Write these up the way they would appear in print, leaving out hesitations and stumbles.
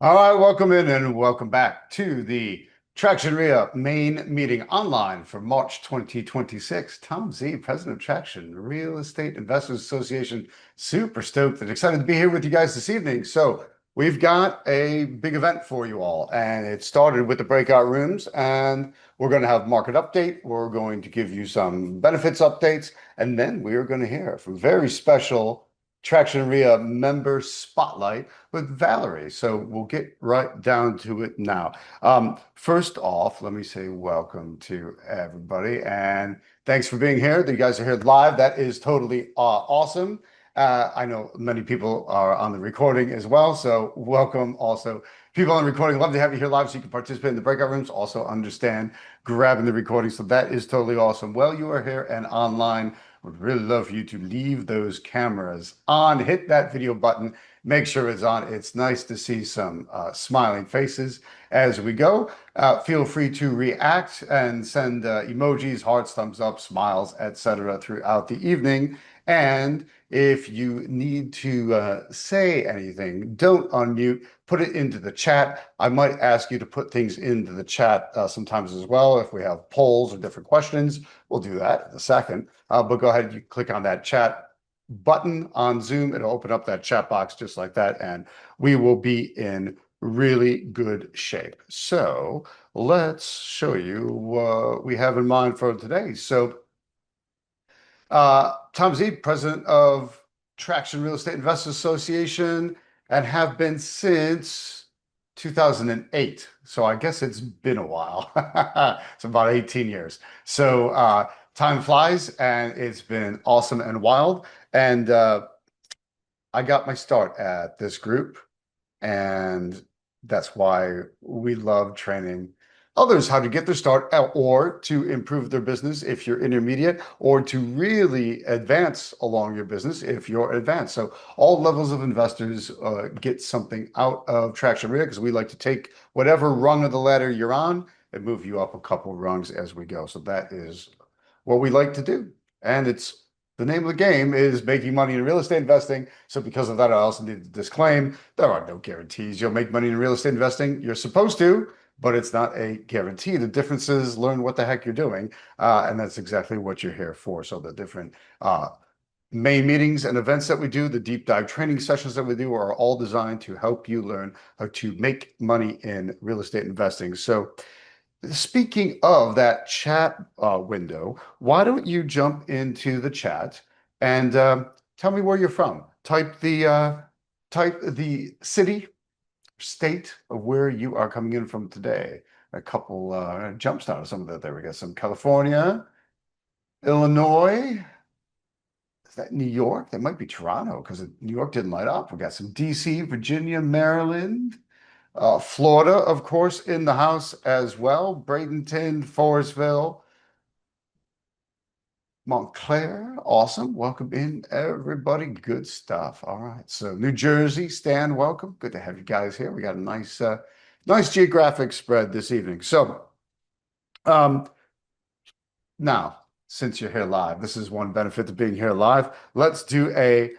All right, welcome in and welcome back to the Traction REIA main meeting online for March 2026. Tom Z, President of Traction Real Estate Investors Association. Super stoked and excited to be here with you guys this evening. So we've got a big event for you all, and it started with the breakout rooms, and we're going to have market update. We're going to give you some benefits updates, and then we are going to hear from very special Traction REIA member spotlight with Valerie. So we'll get right down to it now. First off, let me say welcome to everybody and thanks for being here. You guys are here live. That is totally awesome. I know many people are on the recording as well, so welcome also. People on the recording, love to have you here live so you can participate in the breakout rooms. Also understand grabbing the recording. So that is totally awesome. Well, you are here and online. Would really love for you to leave those cameras on, hit that video button, make sure it's on. It's nice to see some smiling faces as we go. Feel free to react and send emojis, hearts, thumbs up, smiles, etc. throughout the evening. And if you need to say anything, don't unmute, put it into the chat. I might ask you to put things into the chat sometimes as well. If we have polls or different questions, we'll do that in a second. But go ahead, you click on that chat button on Zoom. It'll open up that chat box just like that, and we will be in really good shape. So let's show you what we have in mind for today. So Tom Z, president of Traction Real Estate Investors Association, and have been since 2008. So I guess it's been a while. It's about 18 years. So time flies, and it's been awesome and wild. And I got my start at this group, and that's why we love training others how to get their start or to improve their business if you're intermediate, or to really advance along your business if you're advanced. So all levels of investors get something out of Traction REIA, because we like to take whatever rung of the ladder you're on and move you up a couple rungs as we go. So that is what we like to do. And it's the name of the game is making money in real estate investing. So because of that, I also need to disclaim there are no guarantees you'll make money in real estate investing. You're supposed to, but it's not a guarantee. The difference is learn what the heck you're doing. And that's exactly what you're here for. So the different main meetings and events that we do, the deep dive training sessions that we do, are all designed to help you learn how to make money in real estate investing. So speaking of that chat window, why don't you jump into the chat and tell me where you're from? Type the city, state of where you are coming in from today. A couple jumps out of some of that. There we go. Some California, Illinois. Is that New York? That might be Toronto, because New York didn't light up. We got some DC, Virginia, Maryland. Florida, of course, in the house as well. Bradenton, Forestville, Montclair. Awesome. Welcome in, everybody. Good stuff. All right. So New Jersey, Stan, welcome. Good to have you guys here. We got a nice geographic spread this evening. So um, now, since you're here live, this is one benefit to being here live. Let's do a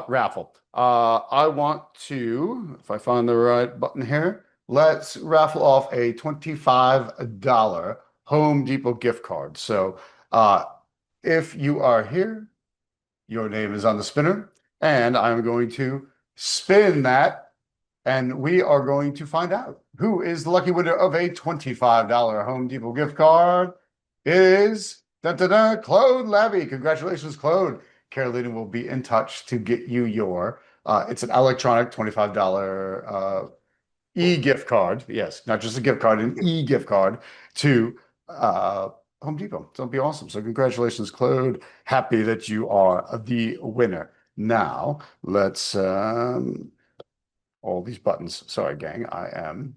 raffle. I want to, if I find the right button here, let's raffle off a $25 Home Depot gift card. So if you are here, your name is on the spinner, and I'm going to spin that, and we are going to find out who is the lucky winner of a $25 Home Depot gift card. It is Claude Labby. Congratulations, Claude. Carolina will be in touch to get you your it's an electronic $25 e-gift card. Yes, not just a gift card, an e-gift card to Home Depot. So it'll be awesome. So congratulations, Claude. Happy that you are the winner. Now let's all these buttons. Sorry, gang. I am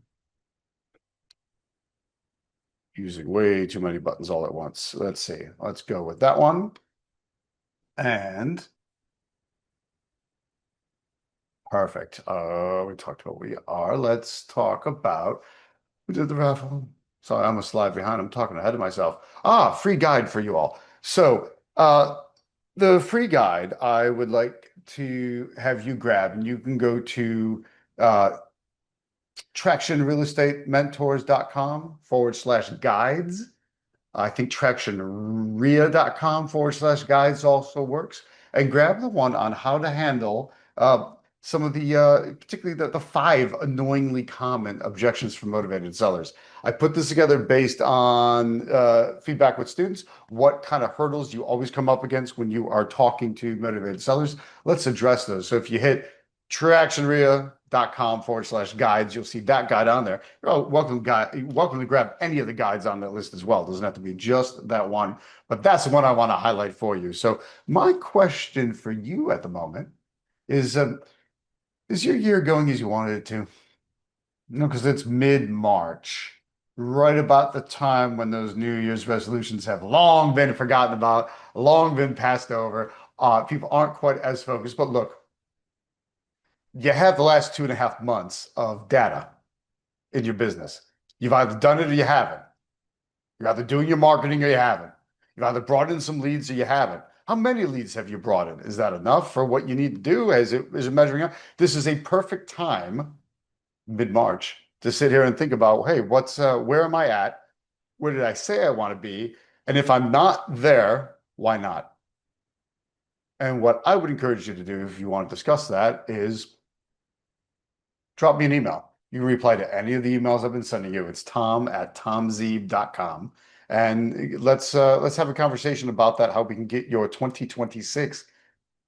using way too many buttons all at once. Let's see. Let's go with that one. And perfect. We talked about we are. Let's talk about who did the raffle. Sorry, I'm a slide behind. I'm talking ahead of myself. Free guide for you all. So the free guide I would like to have you grab, and you can go to tractionrealestatementors.com/guides. I think tractionrea.com/guides also works. And grab the one on how to handle some of the, particularly the five annoyingly common objections from motivated sellers. I put this together based on feedback with students, what kind of hurdles you always come up against when you are talking to motivated sellers. Let's address those. So if you hit tractionrea.com/guides, you'll see that guide on there. You're welcome to grab any of the guides on that list as well. It doesn't have to be just that one, but that's the one I want to highlight for you. So my question for you at the moment is your year going as you wanted it to? No, because it's mid-March, right about the time when those New Year's resolutions have long been forgotten about, long been passed over. People aren't quite as focused. But look, you have the last 2.5 months of data in your business. You've either done it or you haven't. You're either doing your marketing or you haven't. You've either brought in some leads or you haven't. How many leads have you brought in? Is that enough for what you need to do? Is it measuring up? This is a perfect time, mid-March, to sit here and think about, hey, where am I at? Where did I say I want to be? And if I'm not there, why not? And what I would encourage you to do if you want to discuss that is drop me an email. You can reply to any of the emails I've been sending you. It's tom@tomzeeb.com. And let's have a conversation about that, how we can get your 2026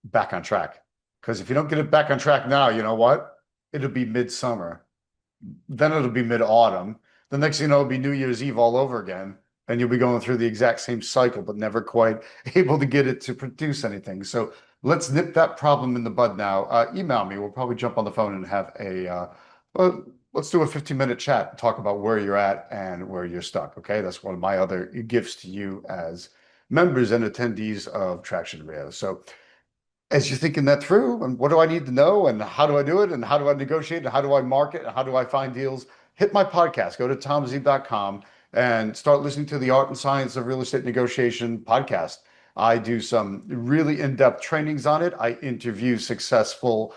back on track. Because if you don't get it back on track now, you know what? It'll be midsummer. Then it'll be mid-autumn. The next thing you know, it'll be New Year's Eve all over again. And you'll be going through the exact same cycle, but never quite able to get it to produce anything. So let's nip that problem in the bud now. Email me. We'll probably jump on the phone and have well, let's do a 15-minute chat and talk about where you're at and where you're stuck. Okay. That's one of my other gifts to you as members and attendees of Traction REIA. So as you're thinking that through, and what do I need to know, and how do I do it, and how do I negotiate, and how do I market, and how do I find deals, hit my podcast. Go to tomzeeb.com and start listening to the Art and Science of Real Estate Negotiation podcast. I do some really in-depth trainings on it. I interview successful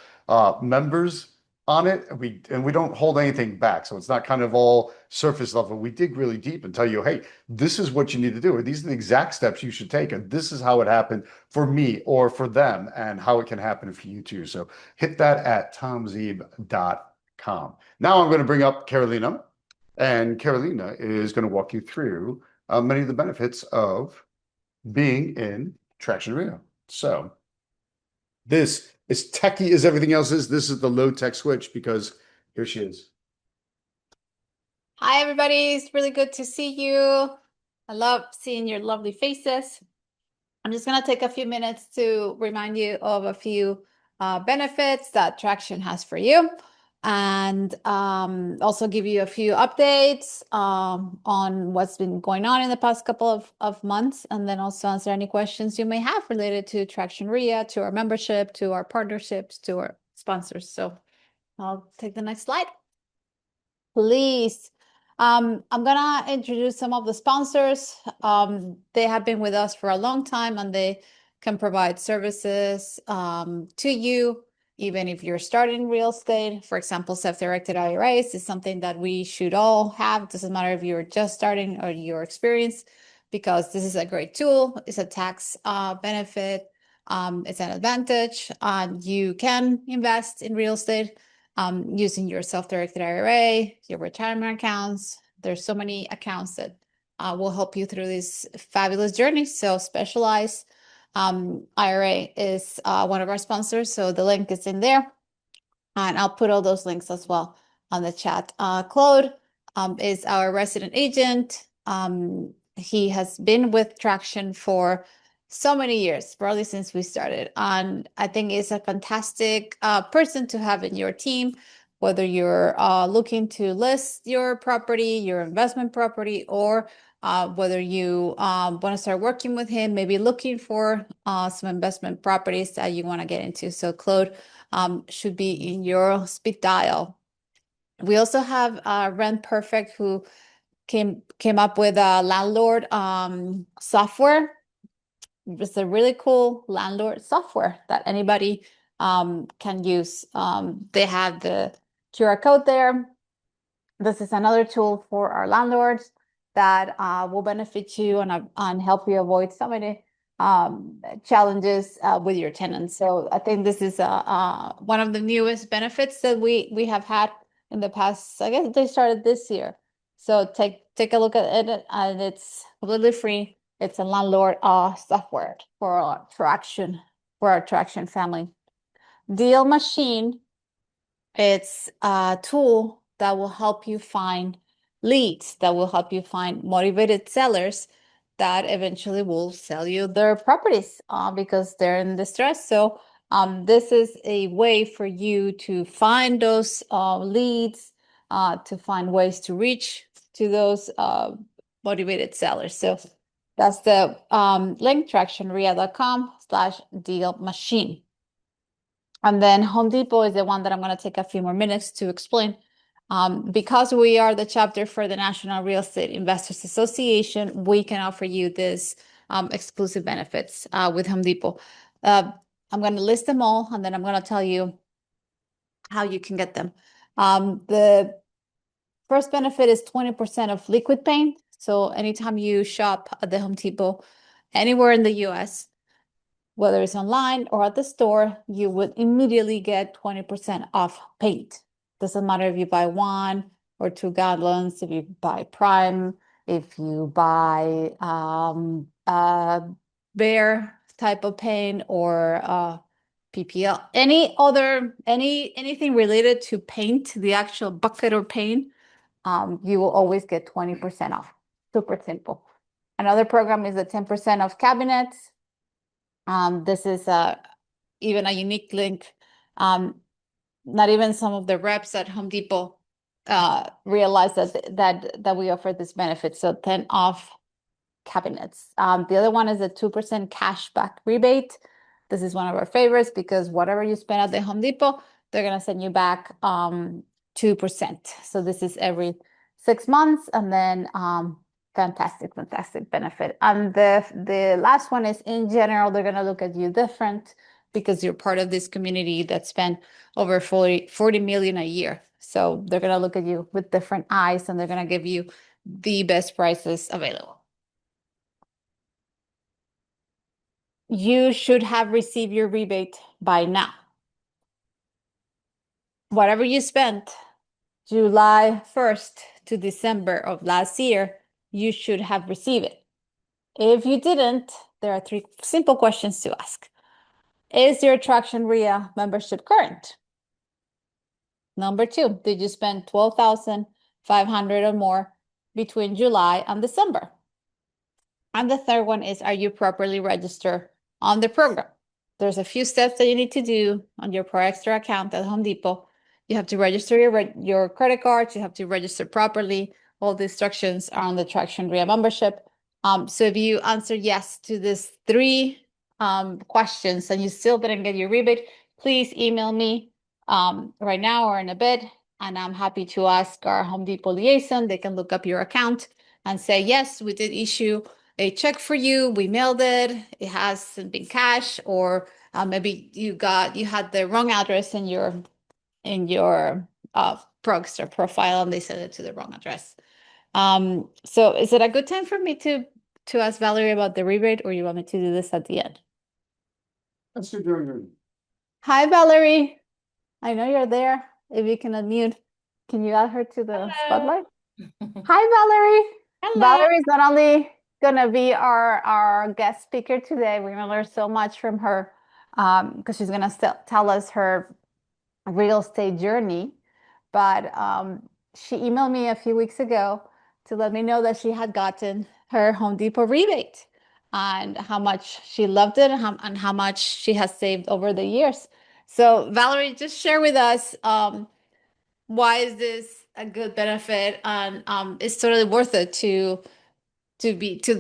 members on it. We don't hold anything back, so it's not kind of all surface level. We dig really deep and tell you, hey, this is what you need to do, or these are the exact steps you should take, and this is how it happened for me or for them, and how it can happen for you too. So hit that at tomzeeb.com. Now I'm going to bring up Carolina, and Carolina is going to walk you through many of the benefits of being in Traction REIA. So this, as techy as everything else is, this is the low tech switch, because here she is. Hi, everybody. It's really good to see you. I love seeing your lovely faces. I'm just going to take a few minutes to remind you of a few benefits that Traction has for you, and also give you a few updates on what's been going on in the past couple of months, and then also answer any questions you may have related to Traction REIA, to our membership, to our partnerships, to our sponsors. So I'll take the next slide, please. I'm gonna introduce some of the sponsors. They have been with us for a long time, and they can provide services to you, even if you're starting real estate. For example, self-directed IRAs is something that we should all have. Doesn't matter if you're just starting or you're experienced, because this is a great tool. It's a tax benefit. It's an advantage. You can invest in real estate using your self-directed IRA, your retirement accounts. There's so many accounts that will help you through this fabulous journey. So Specialized IRA is one of our sponsors. So the link is in there, and I'll put all those links as well on the chat. Claude is our resident agent. He has been with Traction for so many years, probably since we started. And I think it's a fantastic person to have in your team, whether you're looking to list your property, your investment property, or whether you want to start working with him, maybe looking for some investment properties that you want to get into. So Claude should be in your speed dial. We also have Rent Perfect, who came up with a landlord software. It's a really cool landlord software that anybody can use. They have the QR code there. This is another tool for our landlords that will benefit you and help you avoid so many challenges with your tenants. So I think this is one of the newest benefits that we have had in the past. I guess they started this year. So take a look at it, and it's completely free. It's a landlord software for our traction family. Deal Machine, it's a tool that will help you find leads, that will help you find motivated sellers that eventually will sell you their properties because they're in distress. So this is a way for you to find those leads, to find ways to reach to those motivated sellers. So that's the link, tractionrea.com/deal machine. And then Home Depot is the one that I'm going to take a few more minutes to explain. Because we are the chapter for the National Real Estate Investors Association, we can offer you this exclusive benefits with Home Depot. I'm going to list them all, and then I'm going to tell you how you can get them. The first benefit is 20% of liquid paint. So anytime you shop at the Home Depot, anywhere in the US, whether it's online or at the store, you would immediately get 20% off paint. Doesn't matter if you buy 1 or 2 gallons, if you buy Prime, if you buy Bear type of paint or PPL, anything related to paint, the actual bucket or paint, you will always get 20% off. Super simple. Another program is the 10% off cabinets. This is even a unique link. Not even some of the reps at Home Depot realize that we offer this benefit. So 10 off cabinets. The other one is a 2% cash back rebate. This is one of our favorites because whatever you spend at the Home Depot, they're gonna send you back 2%. So this is every 6 months, and then fantastic benefit. And the last one is, in general, they're gonna look at you different because you're part of this community that spend over 40 million a year. So they're gonna look at you with different eyes, and they're gonna give you the best prices available. You should have received your rebate by now. Whatever you spent July 1st to December of last year, you should have received it. If you didn't, there are 3 simple questions to ask. Is your Traction REIA membership current? Number 2, did you spend $12,500 or more between July and December? And the third one is, are you properly registered on the program? There's a few steps that you need to do on your Pro Extra account at Home Depot. You have to register your credit cards. You have to register properly. All the instructions are on the Traction REIA membership. So if you answer yes to these 3 questions and you still didn't get your rebate, please email me right now or in a bit, and I'm happy to ask our Home Depot liaison. They can look up your account and say, yes, we did issue a check for you, we mailed it, it hasn't been cash, or maybe you had the wrong address in your Progster profile and they sent it to the wrong address. So is it a good time for me to ask Valerie about the rebate, or you want me to do this at the end? Let's do during Hi, Valerie. I know you're there. If you can unmute, can you add her to the spotlight? Hi, Valerie. Hello. Valerie is not only gonna be our guest speaker today, we're gonna learn so much from her because she's gonna tell us her real estate journey. But she emailed me a few weeks ago to let me know that she had gotten her Home Depot rebate and how much she loved it and how much she has saved over the years. So Valerie, just share with us why is this a good benefit, and it's totally worth it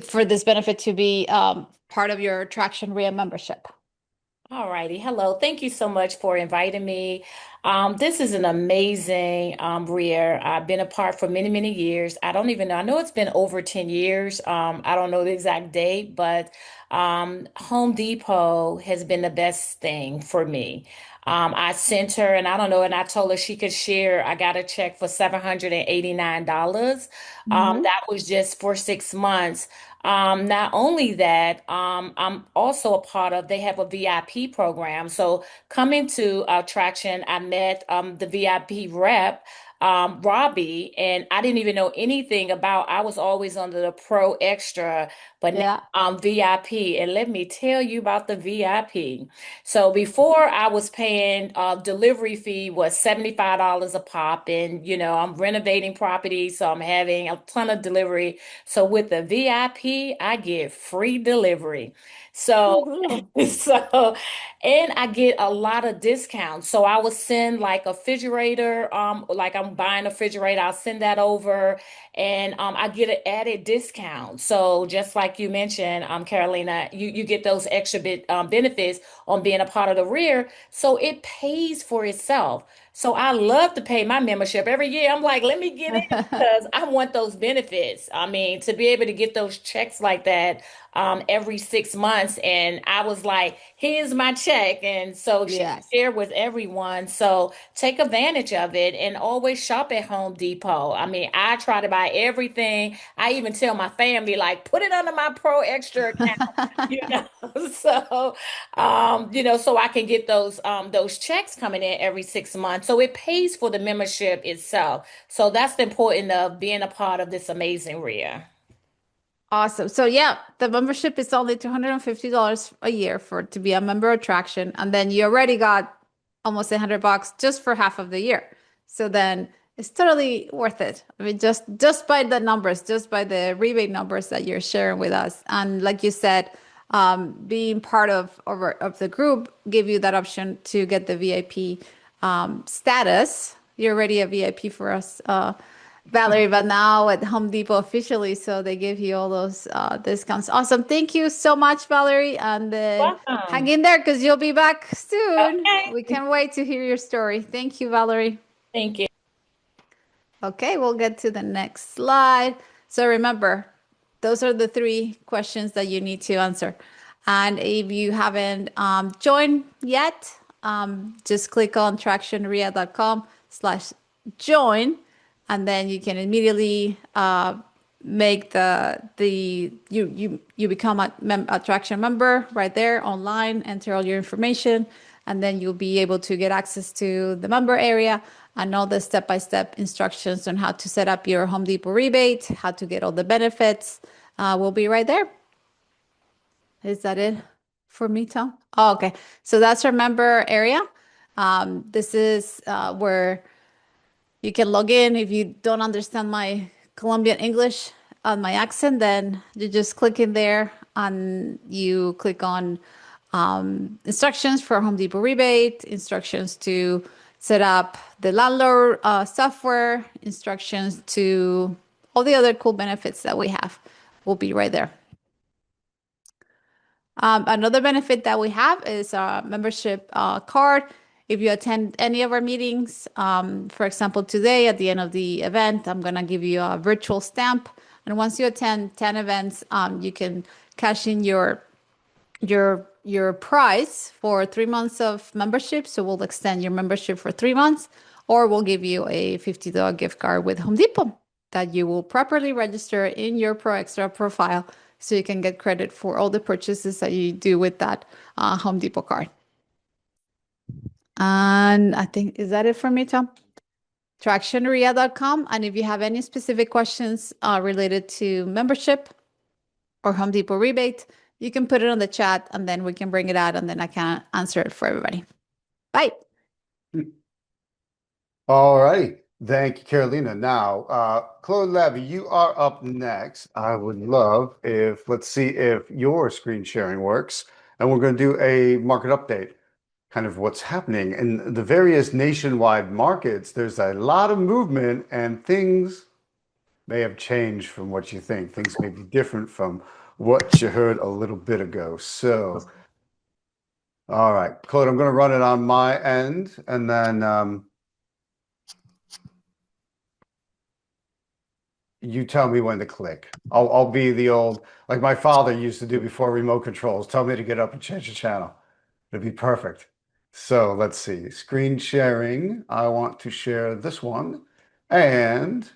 for this benefit to be part of your Traction REIA membership. All righty. Hello. Thank you so much for inviting me. This is an amazing REIA. I've been a part for many, many years. I don't even know. I know it's been over 10 years. I don't know the exact date, but Home Depot has been the best thing for me. I sent her, and I don't know, and I told her she could share. I got a check for $789. Mhm. That was just for 6 months. Not only that, I'm also a part of, they have a VIP program. So coming to Traction, I met the VIP rep, Robbie, and I didn't even know anything about, I was always under the Pro Extra, but now Yeah. I'm VIP. And let me tell you about the VIP. So before I was paying delivery fee was $75 a pop, and I'm renovating properties, so I'm having a ton of delivery. So with the VIP, I get free delivery. So, Woohoo. so, and I get a lot of discounts. So I will send like a refrigerator, like I'm buying a refrigerator, I'll send that over, and I get an added discount. So just like you mentioned, Carolina, you get those extra benefits on being a part of the rear. So it pays for itself. So I love to pay my membership every year. I'm like, let me get in because I want those benefits. I mean, to be able to get those checks like that every 6 months. And I was like, here's my check. And so she Yes. shared with everyone. So take advantage of it and always shop at Home Depot. I mean, I try to buy everything. I even tell my family, like, put it under my Pro Extra account, you know. So so I can get those checks coming in every 6 months. So it pays for the membership itself. So that's the importance of being a part of this amazing REIA. Awesome. So yeah, the membership is only $250 a year for to be a member attraction, and then you already got almost $100 just for half of the year. So then it's totally worth it. I mean, just by the numbers, just by the rebate numbers that you're sharing with us, and like you said, being part of the group give you that option to get the VIP status. You're already a VIP for us. Valerie, but now at Home Depot officially, so they give you all those discounts. Awesome. Thank you so much, Valerie. And then hang Welcome. in there because you'll be back soon. Okay. We can't wait to hear your story. Thank you, Valerie. Thank you. Okay, we'll get to the next slide. So remember, those are the three questions that you need to answer. And if you haven't joined yet, just click on tractionrea.com/join, and then you can immediately make you become a traction member right there online, enter all your information, and then you'll be able to get access to the member area and all the step-by-step instructions on how to set up your Home Depot rebate, how to get all the benefits. Will be right there. Is that it for me, Tom? Oh, okay. So that's our member area. This is where you can log in. If you don't understand my Colombian English on my accent, then you just click in there and you click on instructions for Home Depot rebate, instructions to set up the landlord software, instructions to all the other cool benefits that we have will be right there. Another benefit that we have is a membership card. If you attend any of our meetings, for example, today at the end of the event, I'm going to give you a virtual stamp. And once you attend 10 events, you can cash in your price for 3 months of membership. So we'll extend your membership for 3 months, or we'll give you a $50 gift card with Home Depot that you will properly register in your Pro Extra profile so you can get credit for all the purchases that you do with that Home Depot card. And I think, is that it for me, Tom? Tractionrea.com. And if you have any specific questions related to membership or Home Depot rebate, you can put it on the chat and then we can bring it out and then I can answer it for everybody. Bye. All right. Thank you, Carolina. Now, Claude Levy, you are up next. I would love if, let's see if your screen sharing works. And we're going to do a market update, kind of what's happening in the various nationwide markets. There's a lot of movement and things may have changed from what you think. Things may be different from what you heard a little bit ago. So All right, Claude, I'm going to run it on my end, and then you tell me when to click. I'll be the old, like my father used to do before remote controls. Tell me to get up and change the channel. It'd be perfect. So let's see. Screen sharing. I want to share this one, and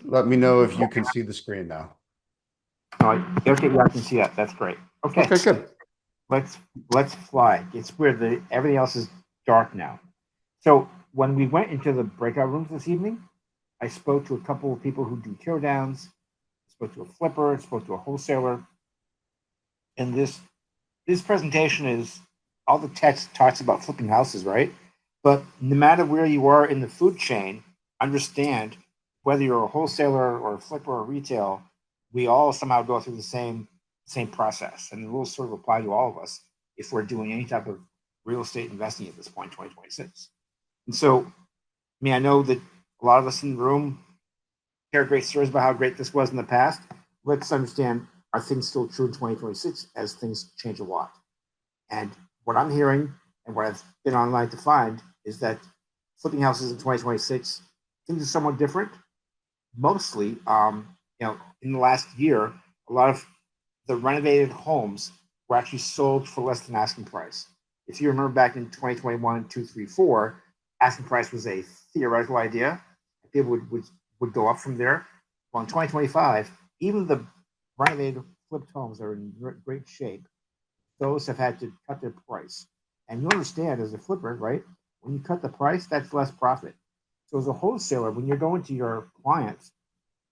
let me know if you can see the screen now. Okay, yeah, I can see that. That's great. Okay, Okay, good. let's fly. It's weird that everything else is dark now. So when we went into the breakout rooms this evening, I spoke to a couple of people who do tear downs, spoke to a flipper, spoke to a wholesaler, and this presentation is all the text talks about flipping houses, right? But no matter where you are in the food chain, understand whether you're a wholesaler or a flipper or retail, we all somehow go through the same process, and the rules sort of apply to all of us if we're doing any type of real estate investing at this point, 2026. And so, I mean, I know that a lot of us in the room hear great stories about how great this was in the past. Let's understand, are things still true in 2026 as things change a lot? And what I'm hearing and what I've been online to find is that flipping houses in 2026, things are somewhat different. Mostly, in the last year, a lot of the renovated homes were actually sold for less than asking price. If you remember back in 2021, 2, 3, 4, asking price was a theoretical idea. People would go up from there. Well, in 2025, even the renovated flipped homes are in great shape. Those have had to cut their price. And you understand as a flipper, right? When you cut the price, that's less profit. So as a wholesaler, when you're going to your clients,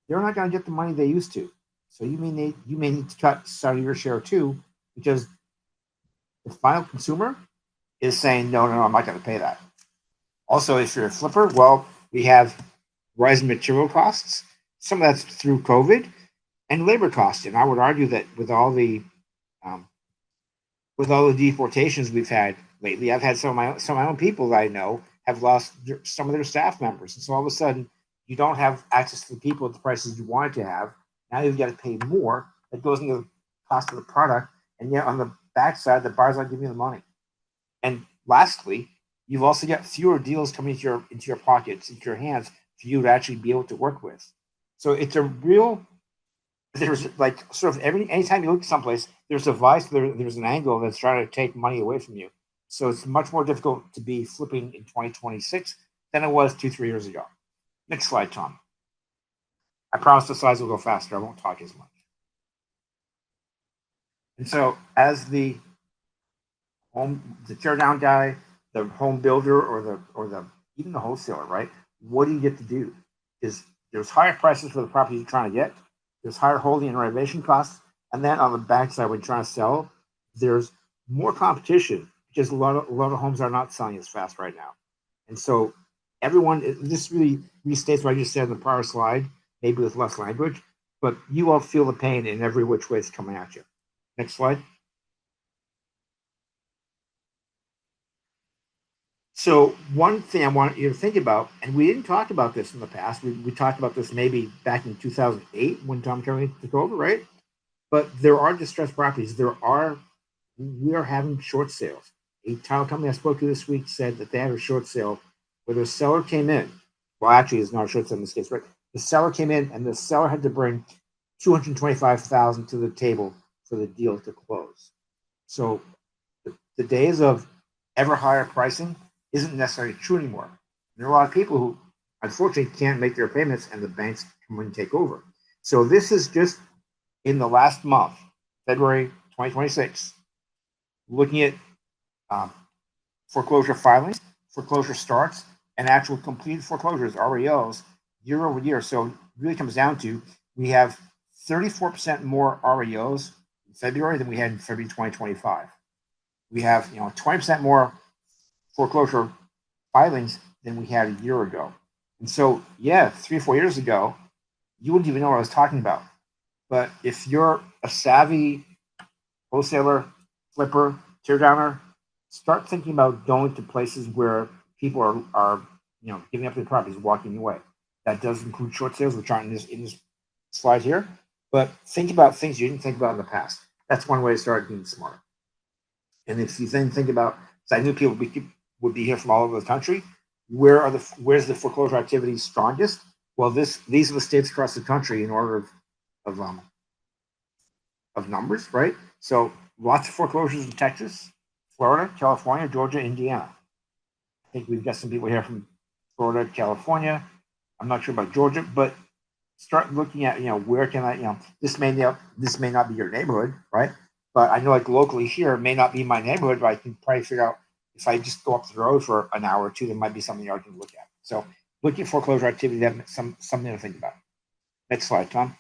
they're not going to get the money they used to. So you may need to cut some of your share too, because the final consumer is saying, no, I'm not going to pay that. Also, if you're a flipper, well, we have rising material costs. Some of that's through COVID and labor costs. And I would argue that with all the deportations we've had lately, I've had some of my own people that I know have lost some of their staff members, and so all of a sudden you don't have access to the people at the prices you wanted to have. Now you've got to pay more. That goes into the cost of the product, and yet on the backside, the buyer's not giving you the money. And lastly, you've also got fewer deals coming into your pockets, into your hands, for you to actually be able to work with. So it's a real. There's like sort of anytime you look someplace, there's a vice, there's an angle that's trying to take money away from you. So it's much more difficult to be flipping in 2026 than it was 2-3 years ago. Next slide, Tom. I promise the slides will go faster. I won't talk as much. And so as the teardown guy, the home builder, or the even the wholesaler, right? What do you get to do? Is there's higher prices for the property you're trying to get. There's higher holding and renovation costs. And then on the backside, when you're trying to sell, there's more competition because a lot of homes are not selling as fast right now. And so this really restates what I just said in the prior slide, maybe with less language, but you all feel the pain in every which way it's coming at you. Next slide. So one thing I want you to think about, and we didn't talk about this in the past. We talked about this maybe back in 2008 when Tom Kelly took over, right? But there are distressed properties. We are having short sales. A title company I spoke to this week said that they had a short sale where the seller came in. Well, actually, it's not a short sale in this case, right? The seller came in and the seller had to bring $225,000 to the table for the deal to close. So the days of ever higher pricing isn't necessarily true anymore. There are a lot of people who unfortunately can't make their payments and the banks come and take over. So this is just in the last month, February 2026, looking at foreclosure filings, foreclosure starts, and actual completed foreclosures, REOs, year over year. So it really comes down to we have 34% more REOs in February than we had in February 2025. We have 20% more foreclosure filings than we had a year ago. And so, 3 or 4 years ago, you wouldn't even know what I was talking about. But if you're a savvy wholesaler, flipper, teardowner, start thinking about going to places where people are giving up their properties, walking away. That does include short sales, which aren't in this slide here. But think about things you didn't think about in the past. That's one way to start being smarter. And if you then think about, so I knew people would be here from all over the country. Where's the foreclosure activity strongest? Well, these are the states across the country in order of um, of numbers, right? So lots of foreclosures in Texas, Florida, California, Georgia, Indiana. I think we've got some people here from Florida, California. I'm not sure about Georgia, but start looking at, where can I, this may not be your neighborhood, right? But I know like locally here, it may not be my neighborhood, but I can probably figure out if I just go up the road for an hour or two, there might be something I can look at. So looking at foreclosure activity, that's something to think about. Next slide, Tom.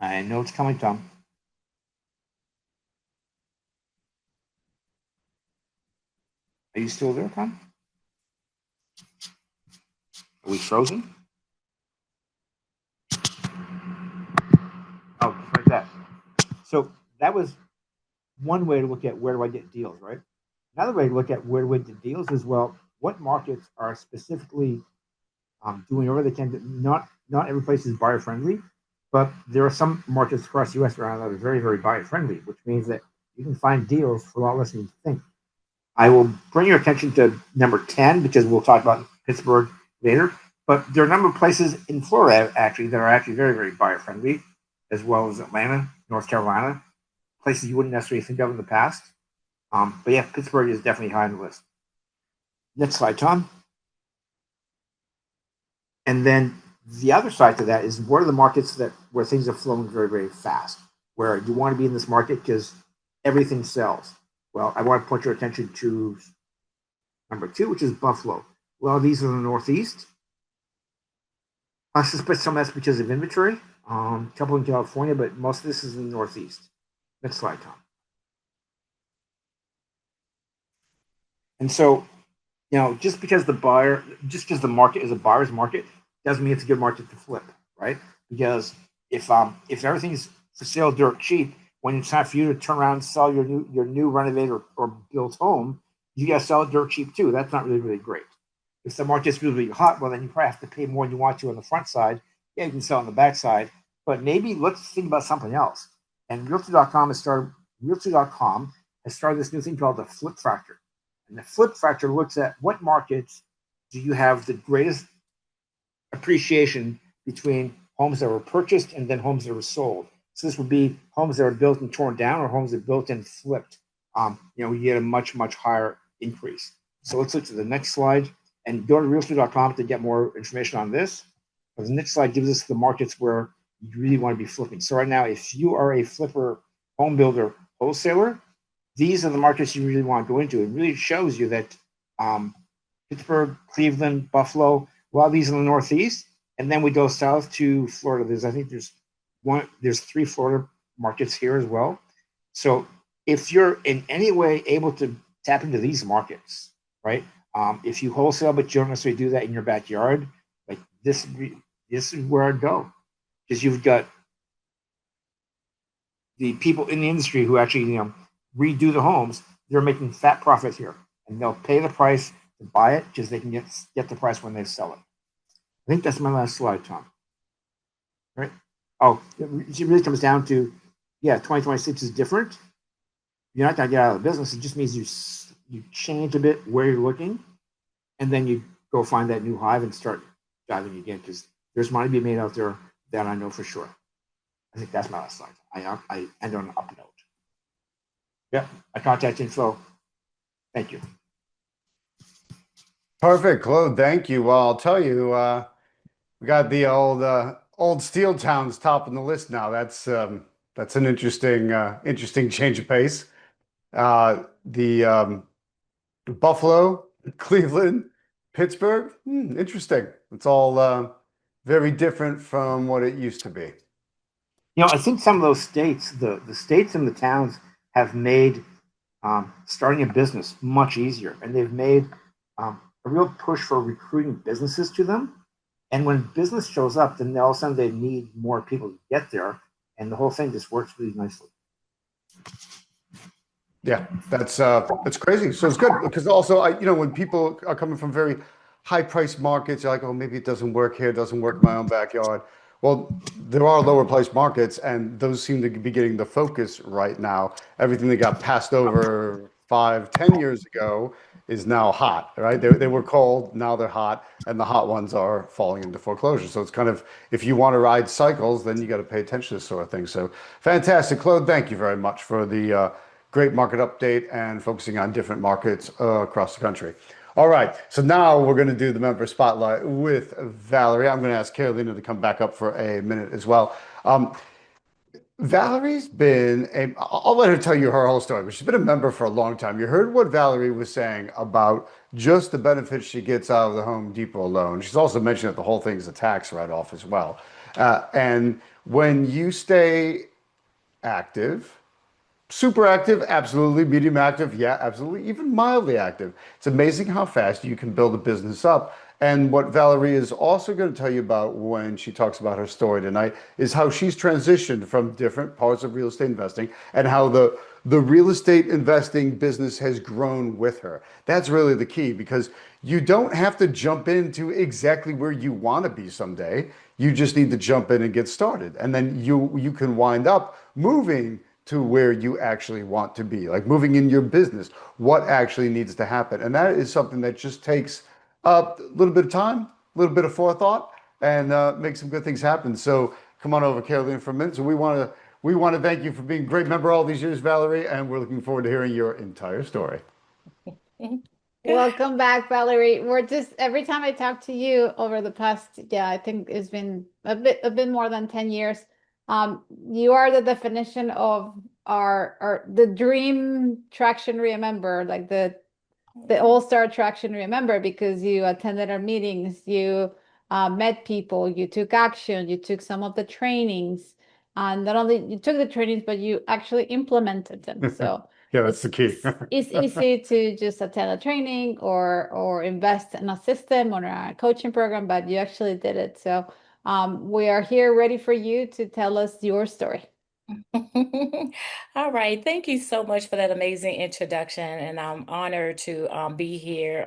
I know it's coming, Tom. Are you still there, Tom? Are we frozen? Oh, like that. So that was one way to look at where do I get deals, right? Another way to look at where do I get deals is, well, what markets are specifically doing whatever they can to, not every place is buyer friendly, but there are some markets across the U.S. around that are very, very buyer friendly, which means that you can find deals for a lot less than you think. I will bring your attention to number 10 because we'll talk about Pittsburgh later. But there are a number of places in Florida actually that are actually very, very buyer friendly, as well as Atlanta, North Carolina, places you wouldn't necessarily think of in the past. But yeah, Pittsburgh is definitely high on the list. Next slide, Tom. And then the other side to that is, what are the markets where things are flowing very, very fast, where you want to be in this market because everything sells. Well, I want to point your attention to number 2, which is Buffalo. Well, these are in the Northeast. I suspect some of that's because of inventory. A couple in California, but most of this is in the Northeast. Next slide, Tom. And so, just because the market is a buyer's market doesn't mean it's a good market to flip, right? Because if everything's for sale dirt cheap, when it's time for you to turn around and sell your new renovated or built home, you got to sell it dirt cheap too. That's not really, really great. If the market's really, really hot, well, then you probably have to pay more than you want to on the front side. Yeah, you can sell on the back side, but maybe let's think about something else. And Realtor.com has started this new thing called the Flip Factor. And the Flip Factor looks at what markets do you have the greatest appreciation between homes that were purchased and then homes that were sold. So this would be homes that are built and torn down, or homes that are built and flipped. You get a much, much higher increase. So let's look to the next slide and go to Realtor.com to get more information on this. But the next slide gives us the markets where you really want to be flipping. So right now, if you are a flipper, home builder, wholesaler, these are the markets you really want to go into. It really shows you that Pittsburgh, Cleveland, Buffalo, well, these are in the Northeast, and then we go south to Florida. There's 3 Florida markets here as well. So if you're in any way able to tap into these markets, right? If you wholesale, but you don't necessarily do that in your backyard, like this is where I'd go, because you've got the people in the industry who actually redo the homes. They're making fat profit here, and they'll pay the price to buy it because they can get the price when they sell it. I think that's my last slide, Tom. Right? Oh, it really comes down to, 2026 is different. You're not going to get out of the business. It just means you change a bit where you're looking, and then you go find that new hive and start diving again, because there's money to be made out there, that I know for sure. I think that's my last slide. I end on an up note. Yeah, my contact info. Thank you. Perfect, Claude. Thank you. Well, I'll tell you, we got the old steel towns topping the list now. That's an interesting change of pace. The Buffalo, Cleveland, Pittsburgh, interesting. It's all very different from what it used to be. I think some of those states, the states and the towns, have made starting a business much easier, and they've made a real push for recruiting businesses to them. And when business shows up, then all of a sudden they need more people to get there, and the whole thing just works really nicely. Yeah, that's crazy. So it's good, because also when people are coming from very high price markets, you're like, oh, maybe it doesn't work here, it doesn't work in my own backyard. Well, there are lower price markets, and those seem to be getting the focus right now. Everything that got passed over 5, 10 years ago is now hot, right? They were cold, now they're hot, and the hot ones are falling into foreclosure. So it's kind of, if you want to ride cycles, then you got to pay attention to this sort of thing. So fantastic. Claude, thank you very much for the great market update and focusing on different markets across the country. All right, so now we're going to do the member spotlight with Valerie. I'm going to ask Carolina to come back up for a minute as well. Valerie's been a, I'll let her tell you her whole story, but she's been a member for a long time. You heard what Valerie was saying about just the benefits she gets out of the Home Depot loan. She's also mentioned that the whole thing is a tax write-off as well. And when you stay active, super active, absolutely. Medium active, yeah, absolutely. Even mildly active. It's amazing how fast you can build a business up. And what Valerie is also going to tell you about when she talks about her story tonight is how she's transitioned from different parts of real estate investing and how the real estate investing business has grown with her. That's really the key because you don't have to jump into exactly where you want to be someday. You just need to jump in and get started. And then you can wind up moving to where you actually want to be, like moving in your business, what actually needs to happen. And that is something that just takes a little bit of time, a little bit of forethought, and make some good things happen. So come on over, Carolyn, for a minute. So we want to thank you for being a great member all these years, Valerie, and we're looking forward to hearing your entire story. Welcome back, Valerie. We're just every time I talk to you over the past, yeah, I think it's been a bit more than 10 years. You are the definition of our the dream traction remember, like the all-star traction remember, because you attended our meetings, you met people, you took action, you took some of the trainings, and not only you took the trainings, but you actually implemented them. So Yeah, that's the it's key. it's easy to just attend a training or invest in a system or a coaching program, but you actually did it. So we are here ready for you to tell us your story. All right. Thank you so much for that amazing introduction. And I'm honored to be here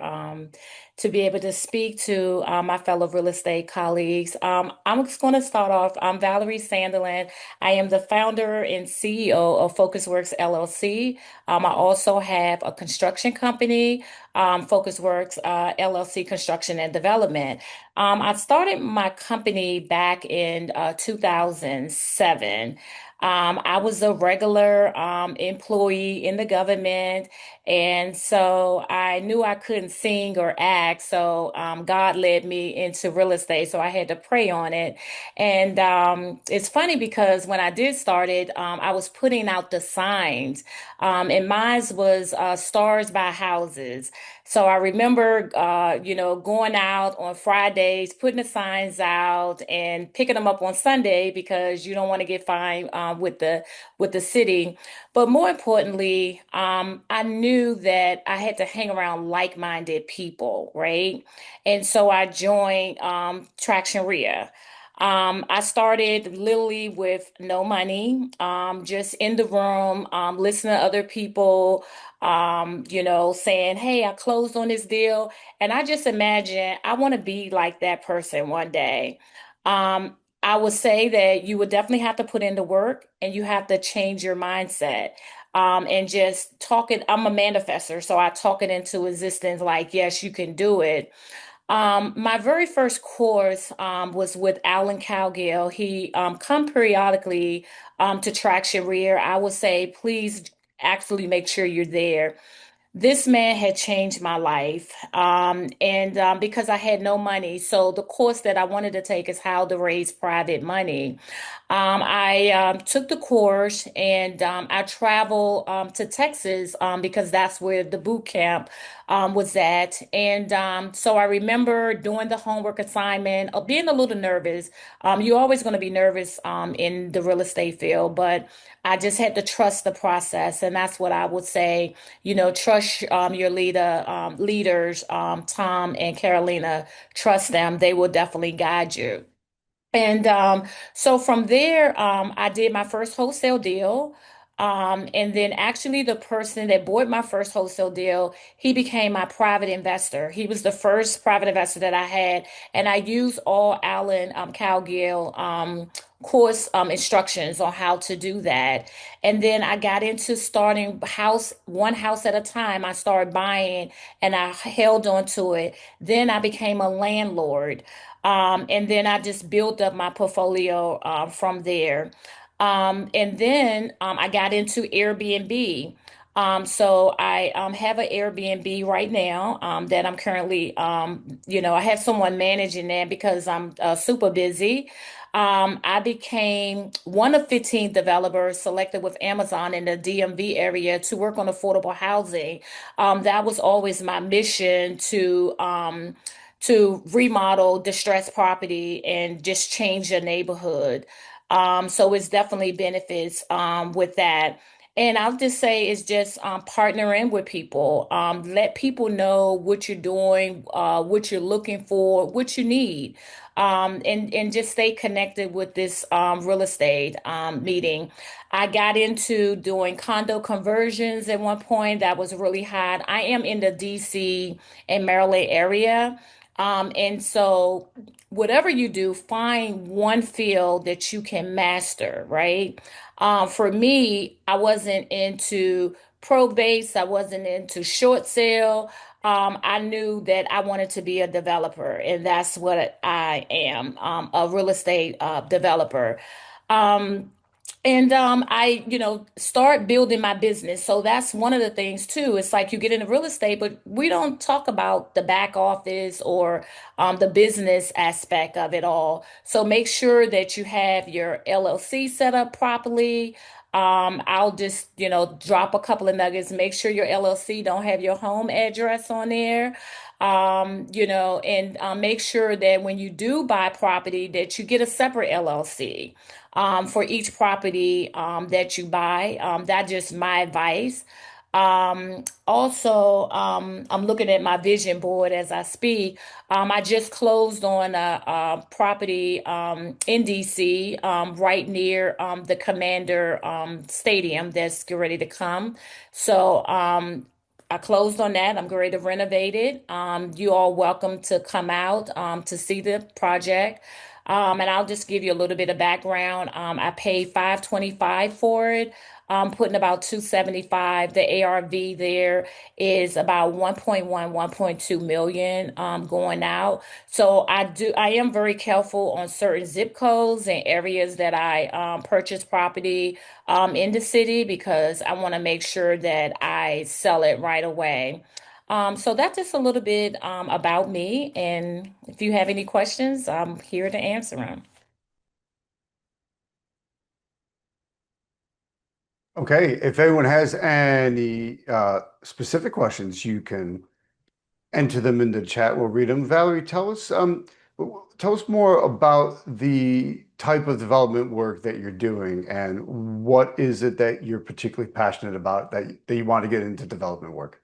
to be able to speak to my fellow real estate colleagues. I'm just going to start off. I'm Valerie Sanderlin. I am the founder and CEO of FocusWorks LLC. I also have a construction company, FocusWorks LLC Construction and Development. I started my company back in 2007. I was a regular employee in the government, and so I knew I couldn't sing or act. So God led me into real estate, so I had to pray on it. And it's funny because when I did start it, I was putting out the signs, and mine was stars by houses. So I remember, going out on Fridays, putting the signs out and picking them up on Sunday because you don't want to get fined with the city. But more importantly, I knew that I had to hang around like-minded people, right? And so I joined Traction REIA. I started literally with no money, just in the room, listening to other people, saying, "Hey, I closed on this deal." And I just imagine I want to be like that person one day. I would say that you would definitely have to put in the work and you have to change your mindset. And just talk it. I'm a manifester, so I talk it into existence like, yes, you can do it. My very first course was with Alan Cowgill. He come periodically to Traction Rear. I would say, please actually make sure you're there. This man had changed my life, and because I had no money. So the course that I wanted to take is how to raise private money. I took the course and I traveled to Texas because that's where the boot camp was at. And so I remember doing the homework assignment, being a little nervous. You're always going to be nervous in the real estate field, but I just had to trust the process. And that's what I would say, trust your leaders, Tom and Carolina, trust them. They will definitely guide you. And so from there, I did my first wholesale deal. And then actually the person that bought my first wholesale deal, he became my private investor. He was the first private investor that I had, and I used all Alan Cowgill course instructions on how to do that. And then I got into starting one house at a time. I started buying and I held on to it. Then I became a landlord. And then I just built up my portfolio from there. And then I got into Airbnb. So I have an Airbnb right now that I'm currently, I have someone managing that because I'm super busy. I became one of 15 developers selected with Amazon in the DMV area to work on affordable housing. That was always my mission to remodel distressed property and just change the neighborhood. So it's definitely benefits with that. And I'll just say it's just partnering with people. Let people know what you're doing, what you're looking for, what you need. And just stay connected with this real estate meeting. I got into doing condo conversions at one point. That was really hot. I am in the DC and Maryland area. And so whatever you do, find one field that you can master, right? For me, I wasn't into probates, I wasn't into short sale. I knew that I wanted to be a developer, and that's what I am, a real estate developer. Um, and start building my business. So that's one of the things too. It's like you get into real estate, but we don't talk about the back office or the business aspect of it all. So make sure that you have your LLC set up properly. I'll just, drop a couple of nuggets. Make sure your LLC don't have your home address on there. And make sure that when you do buy property, that you get a separate LLC for each property that you buy. That's just my advice. Also, I'm looking at my vision board as I speak. I just closed on a property in DC, right near the Commander Stadium that's ready to come. So I closed on that. I'm ready to renovate it. You all welcome to come out to see the project. And I'll just give you a little bit of background. I paid 525 for it. Putting about 275. The ARV there is about 1.1, 1.2 million going out. So I am very careful on certain zip codes and areas that I purchase property in the city because I want to make sure that I sell it right away. So that's just a little bit about me. And if you have any questions, I'm here to answer them. Okay, if anyone has any specific questions, you can enter them in the chat. We'll read them. Valerie, tell us more about the type of development work that you're doing and what is it that you're particularly passionate about that you want to get into development work.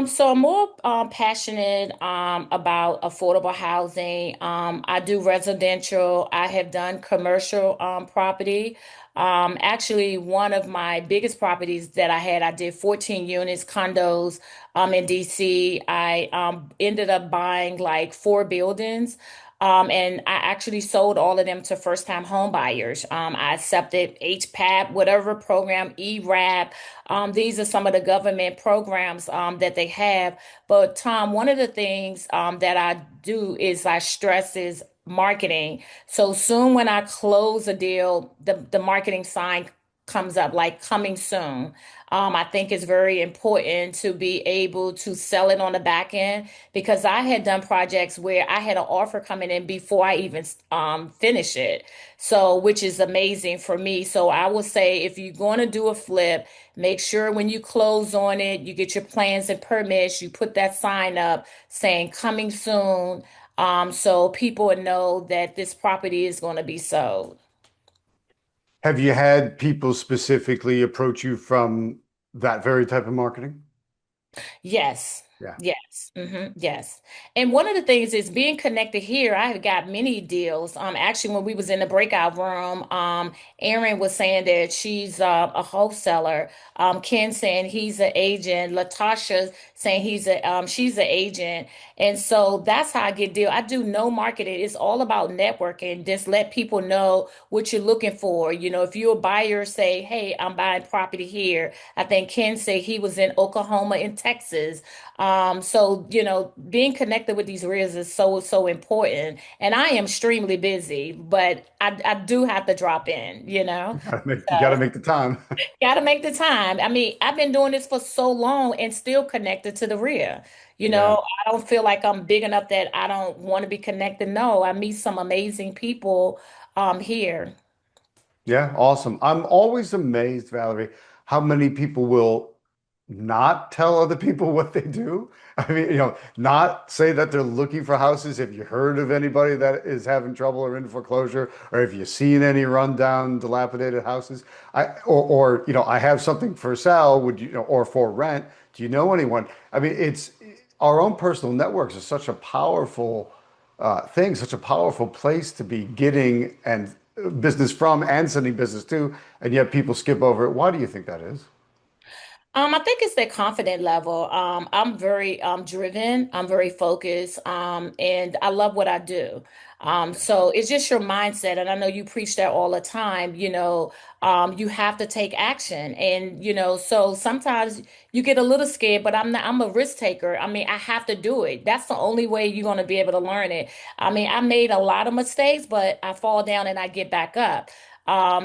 So I'm more passionate about affordable housing. I do residential. I have done commercial property. Actually, one of my biggest properties that I did 14 units, condos in DC. I ended up buying like four buildings. And I actually sold all of them to first-time home buyers. I accepted HPAP, whatever program, ERAP. These are some of the government programs that they have. But Tom, one of the things that I do is I stress is marketing. So soon when I close a deal, the marketing sign comes up like coming soon. I think it's very important to be able to sell it on the back end because I had done projects where I had an offer coming in before I even finish it. So, which is amazing for me. So I would say if you're going to do a flip, make sure when you close on it, you get your plans and permits, you put that sign up saying coming soon, so people know that this property is going to be sold. Have you had people specifically approach you from that very type of marketing? Yes. Yeah. Yes. Yes. And one of the things is being connected here. I have got many deals. Actually, when we was in the breakout room, Erin was saying that she's a wholesaler. Ken saying he's an agent. Latasha saying she's an agent. And so that's how I get deal. I do no marketing. It's all about networking. Just let people know what you're looking for. You know, if you're a buyer, say, hey, I'm buying property here. I think Ken said he was in Oklahoma and Texas. So being connected with these reels is so important. And I am extremely busy, but I do have to drop in, You gotta So make the time. gotta make the time. I mean, I've been doing this for so long and still connected to the real. Yeah. I don't feel like I'm big enough that I don't want to be connected. No, I meet some amazing people here. Yeah, awesome. I'm always amazed, Valerie, how many people will not tell other people what they do. I mean, not say that they're looking for houses. Have you heard of anybody that is having trouble or in foreclosure, or have you seen any rundown, dilapidated houses? I have something for sale. Would you, or for rent? Do you know anyone? I mean, it's our own personal networks are such a powerful thing, such a powerful place to be getting and business from and sending business to, and yet people skip over it. Why do you think that is? I think it's that confident level. I'm very driven. I'm very focused. And I love what I do. So it's just your mindset. And I know you preach that all the time. You have to take action. And so sometimes you get a little scared, but I'm a risk taker. I mean, I have to do it. That's the only way you're going to be able to learn it. I mean, I made a lot of mistakes, but I fall down and I get back up.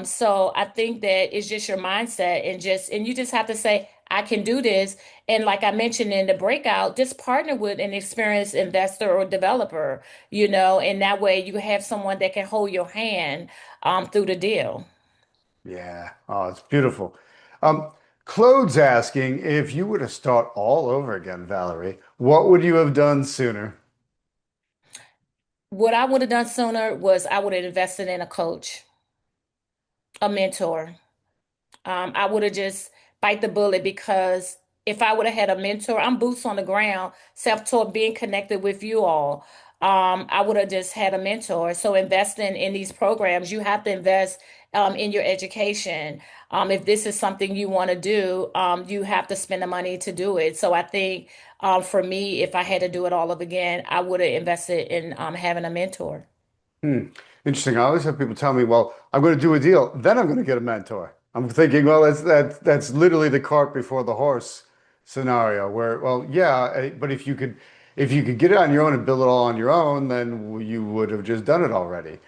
So I think that it's just your mindset and you just have to say, I can do this. And like I mentioned in the breakout, just partner with an experienced investor or developer, and that way you have someone that can hold your hand through the deal. Yeah. Oh, it's beautiful. Um, Claude's asking if you were to start all over again, Valerie, what would you have done sooner? What I would have done sooner was I would have invested in a coach, a mentor. I would have just bite the bullet because if I would have had a mentor, I'm boots on the ground, self-taught, being connected with you all. I would have just had a mentor. So investing in these programs, you have to invest in your education. If this is something you want to do, you have to spend the money to do it. So I think for me, if I had to do it all over again, I would have invested in having a mentor. Hmm. Interesting. I always have people tell me, well, I'm going to do a deal, then I'm going to get a mentor. I'm thinking, well, that's literally the cart before the horse scenario where, well, yeah, but if you could get it on your own and build it all on your own, then you would have just done it already.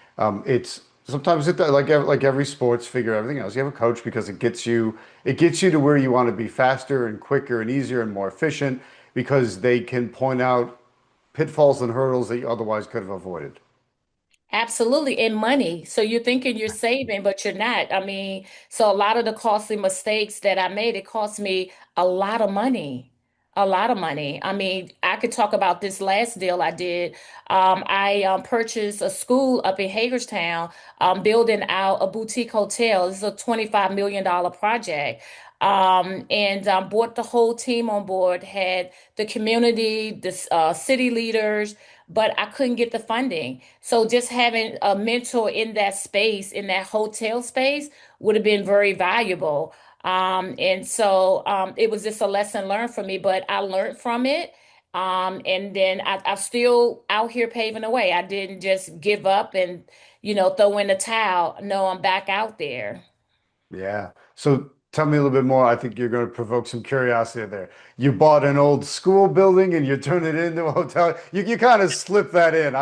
It's sometimes like every sports figure, everything else, you have a coach because it gets you to where you want to be faster and quicker and easier and more efficient because they can point out pitfalls and hurdles that you otherwise could have avoided. Absolutely. And money. So you're thinking you're saving, but you're not. I mean, so a lot of the costly mistakes that I made, it cost me a lot of money. A lot of money. I mean, I could talk about this last deal I did. I purchased a school up in Hagerstown, building out a boutique hotel. This is a $25 million project. And brought the whole team on board, had the community, the city leaders, but I couldn't get the funding. So just having a mentor in that space, in that hotel space, would have been very valuable. And so it was just a lesson learned for me, but I learned from it. And then I'm still out here paving the way. I didn't just give up and, throw in the towel. No, I'm back out there. Yeah. So tell me a little bit more. I think you're going to provoke some curiosity there. You bought an old school building and you turned it into a hotel. You kind of slipped that in.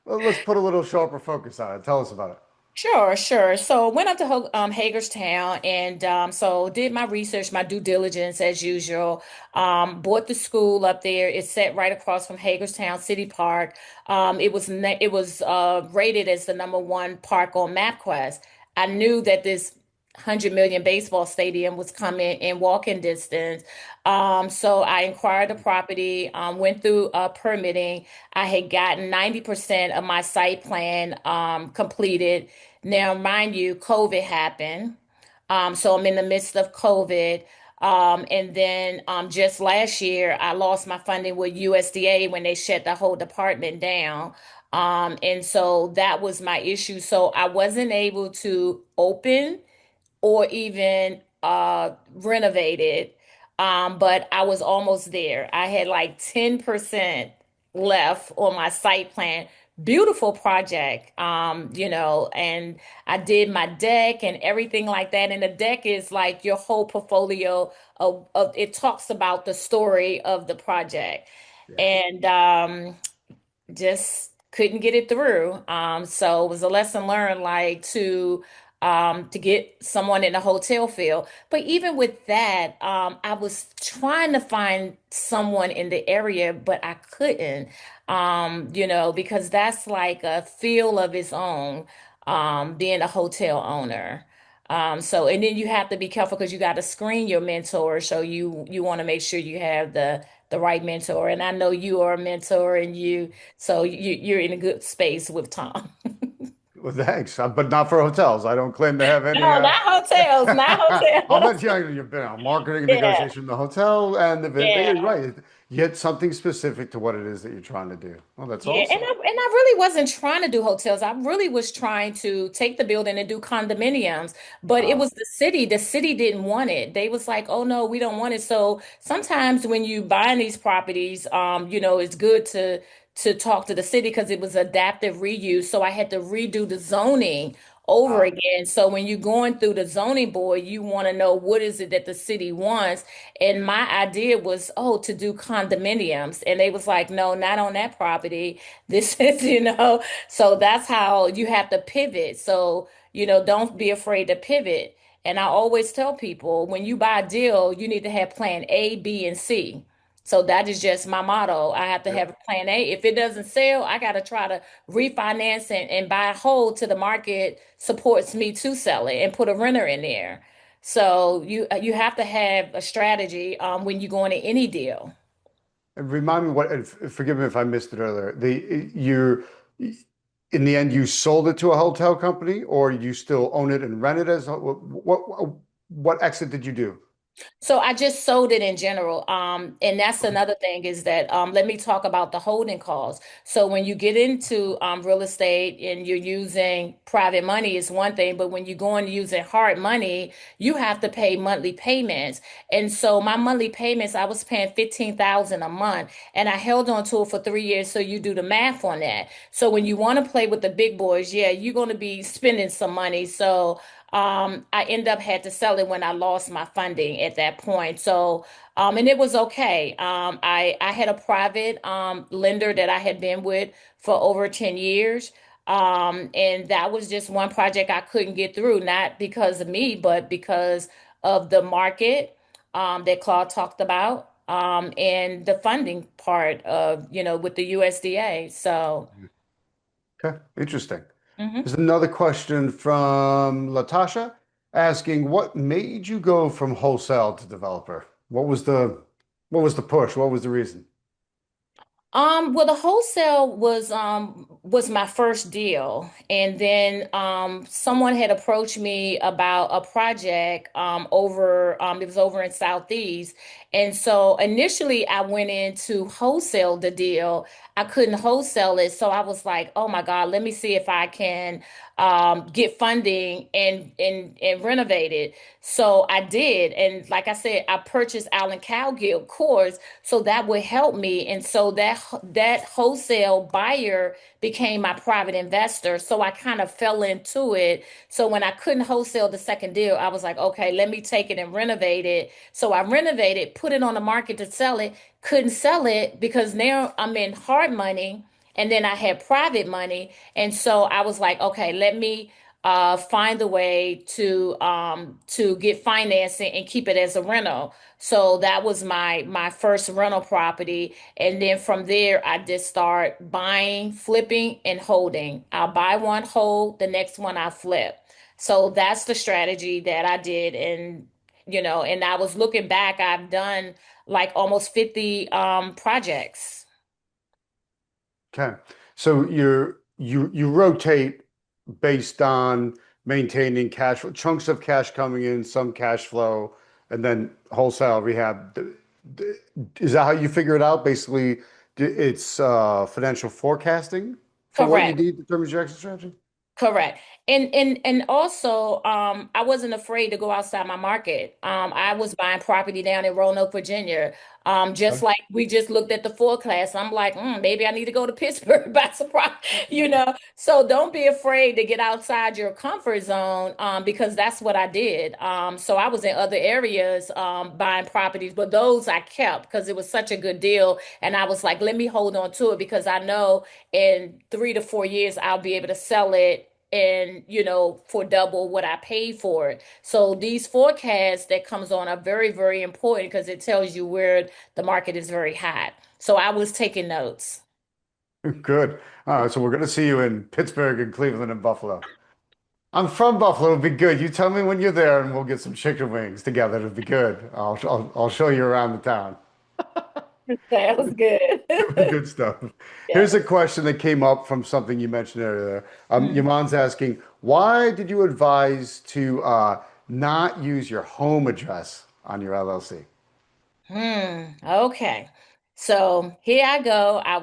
Let's put a little sharper focus on it. Tell us about it. Sure, sure. So went up to Hagerstown and so did my research, my due diligence as usual. Bought the school up there. It's set right across from Hagerstown City Park. It was rated as the number one park on MapQuest. I knew that this 100 million baseball stadium was coming in walking distance. So I inquired the property, went through permitting. I had gotten 90% of my site plan completed. Now, mind you, COVID happened. So I'm in the midst of COVID. And then just last year, I lost my funding with USDA when they shut the whole department down. And so that was my issue. So I wasn't able to open or even renovated. But I was almost there. I had like 10% left on my site plan. Beautiful project, and I did my deck and everything like that. And the deck is like your whole portfolio of it talks about the story of the project. Yeah. And just couldn't get it through. So it was a lesson learned, like to get someone in the hotel field. But even with that, I was trying to find someone in the area, but I couldn't. Because that's like a field of its own, being a hotel owner. So and then you have to be careful because you got to screen your mentor. So you want to make sure you have the right mentor. And I know you are a mentor and you're in a good space with Tom. Well, thanks, but not for hotels. I don't claim to have any. No, not hotels, not I'll hotels. bet you've been on marketing Yeah, negotiation, the hotel, and the event. But yeah. you're right. You get something specific to what it is that you're trying to do. Oh, that's Yeah, and awesome. I really wasn't trying to do hotels. I really was trying to take the building and do condominiums, but it Uh, was the city. The city didn't want it. They was like, "Oh no, we don't want it." So sometimes when you buy these properties, it's good to talk to the city because it was adaptive reuse. So I had to redo the zoning over uh, again. So when you're going through the zoning board, you want to know what is it that the city wants. And my idea was, oh, to do condominiums. And they was like, no, not on that property. This is, so that's how you have to pivot. So, don't be afraid to pivot. And I always tell people when you buy a deal, you need to have plan A, B, and C. So that is just my motto. I have to yep. have a plan A. If it doesn't sell, I got to try to refinance and buy a hold till the market supports me to sell it and put a renter in there. So you have to have a strategy when you go into any deal. And remind me what, and forgive me if I missed it earlier. In the end, you sold it to a hotel company, or you still own it and rent it as what exit did you do? So I just sold it in general. And that's another thing is that let me talk about the holding costs. So when you get into real estate and you're using private money is one thing, but when you go into using hard money, you have to pay monthly payments. And so my monthly payments, I was paying 15,000 a month, and I held on to it for 3 years. So you do the math on that. So when you want to play with the big boys, yeah, you're going to be spending some money. So I end up had to sell it when I lost my funding at that point. So, and it was okay. I had a private lender that I had been with for over 10 years. And that was just one project I couldn't get through, not because of me, but because of the market that Claude talked about. And the funding part of, with the USDA. So, Okay, interesting. mhm. There's another question from Latasha asking, what made you go from wholesale to developer? What was the push? What was the reason? Well, the wholesale was my first deal, and then someone had approached me about a project it was over in Southeast, and so initially I went in to wholesale the deal. I couldn't wholesale it, so I was like, "Oh my God, let me see if I can get funding and renovate it." So I did, and like I said, I purchased Allen Cowgill cores so that would help me. And so that wholesale buyer became my private investor. So I kind of fell into it. So when I couldn't wholesale the second deal, I was like, okay, let me take it and renovate it. So I renovated, put it on the market to sell it, couldn't sell it because now I'm in hard money. And then I had private money. And so I was like, okay, let me find a way to get financing and keep it as a rental. So that was my first rental property. And then from there, I just start buying, flipping, and holding. I'll buy one, hold, the next one I flip. So that's the strategy that I did. And I was looking back, I've done like almost 50 projects. Okay. So you rotate based on maintaining cash, chunks of cash coming in, some cash flow, and then wholesale rehab. Is that how you figure it out? Basically, it's financial forecasting for what you Correct. need determines your exit strategy. Correct. And also I wasn't afraid to go outside my market. I was buying property down in Roanoke, Virginia. Just Okay. like we just looked at the forecast. I'm like, maybe I need to go to Pittsburgh by surprise, you know. So don't be afraid to get outside your comfort zone, because that's what I did. So I was in other areas buying properties, but those I kept because it was such a good deal. And I was like, let me hold on to it because I know in 3 to 4 years I'll be able to sell it and for double what I paid for it. So these forecasts that comes on are very, very important because it tells you where the market is very hot. So I was taking notes. Good. So we're going to see you in Pittsburgh and Cleveland and Buffalo. I'm from Buffalo. It'll be good. You tell me when you're there, and we'll get some chicken wings together. It'll be good. I'll show you around the town. Sounds good. Good stuff. Here's a Yes. question that came up from something you mentioned earlier. Mm. Yaman's asking, why did you advise to not use your home address on your LLC? Okay. So here I go. I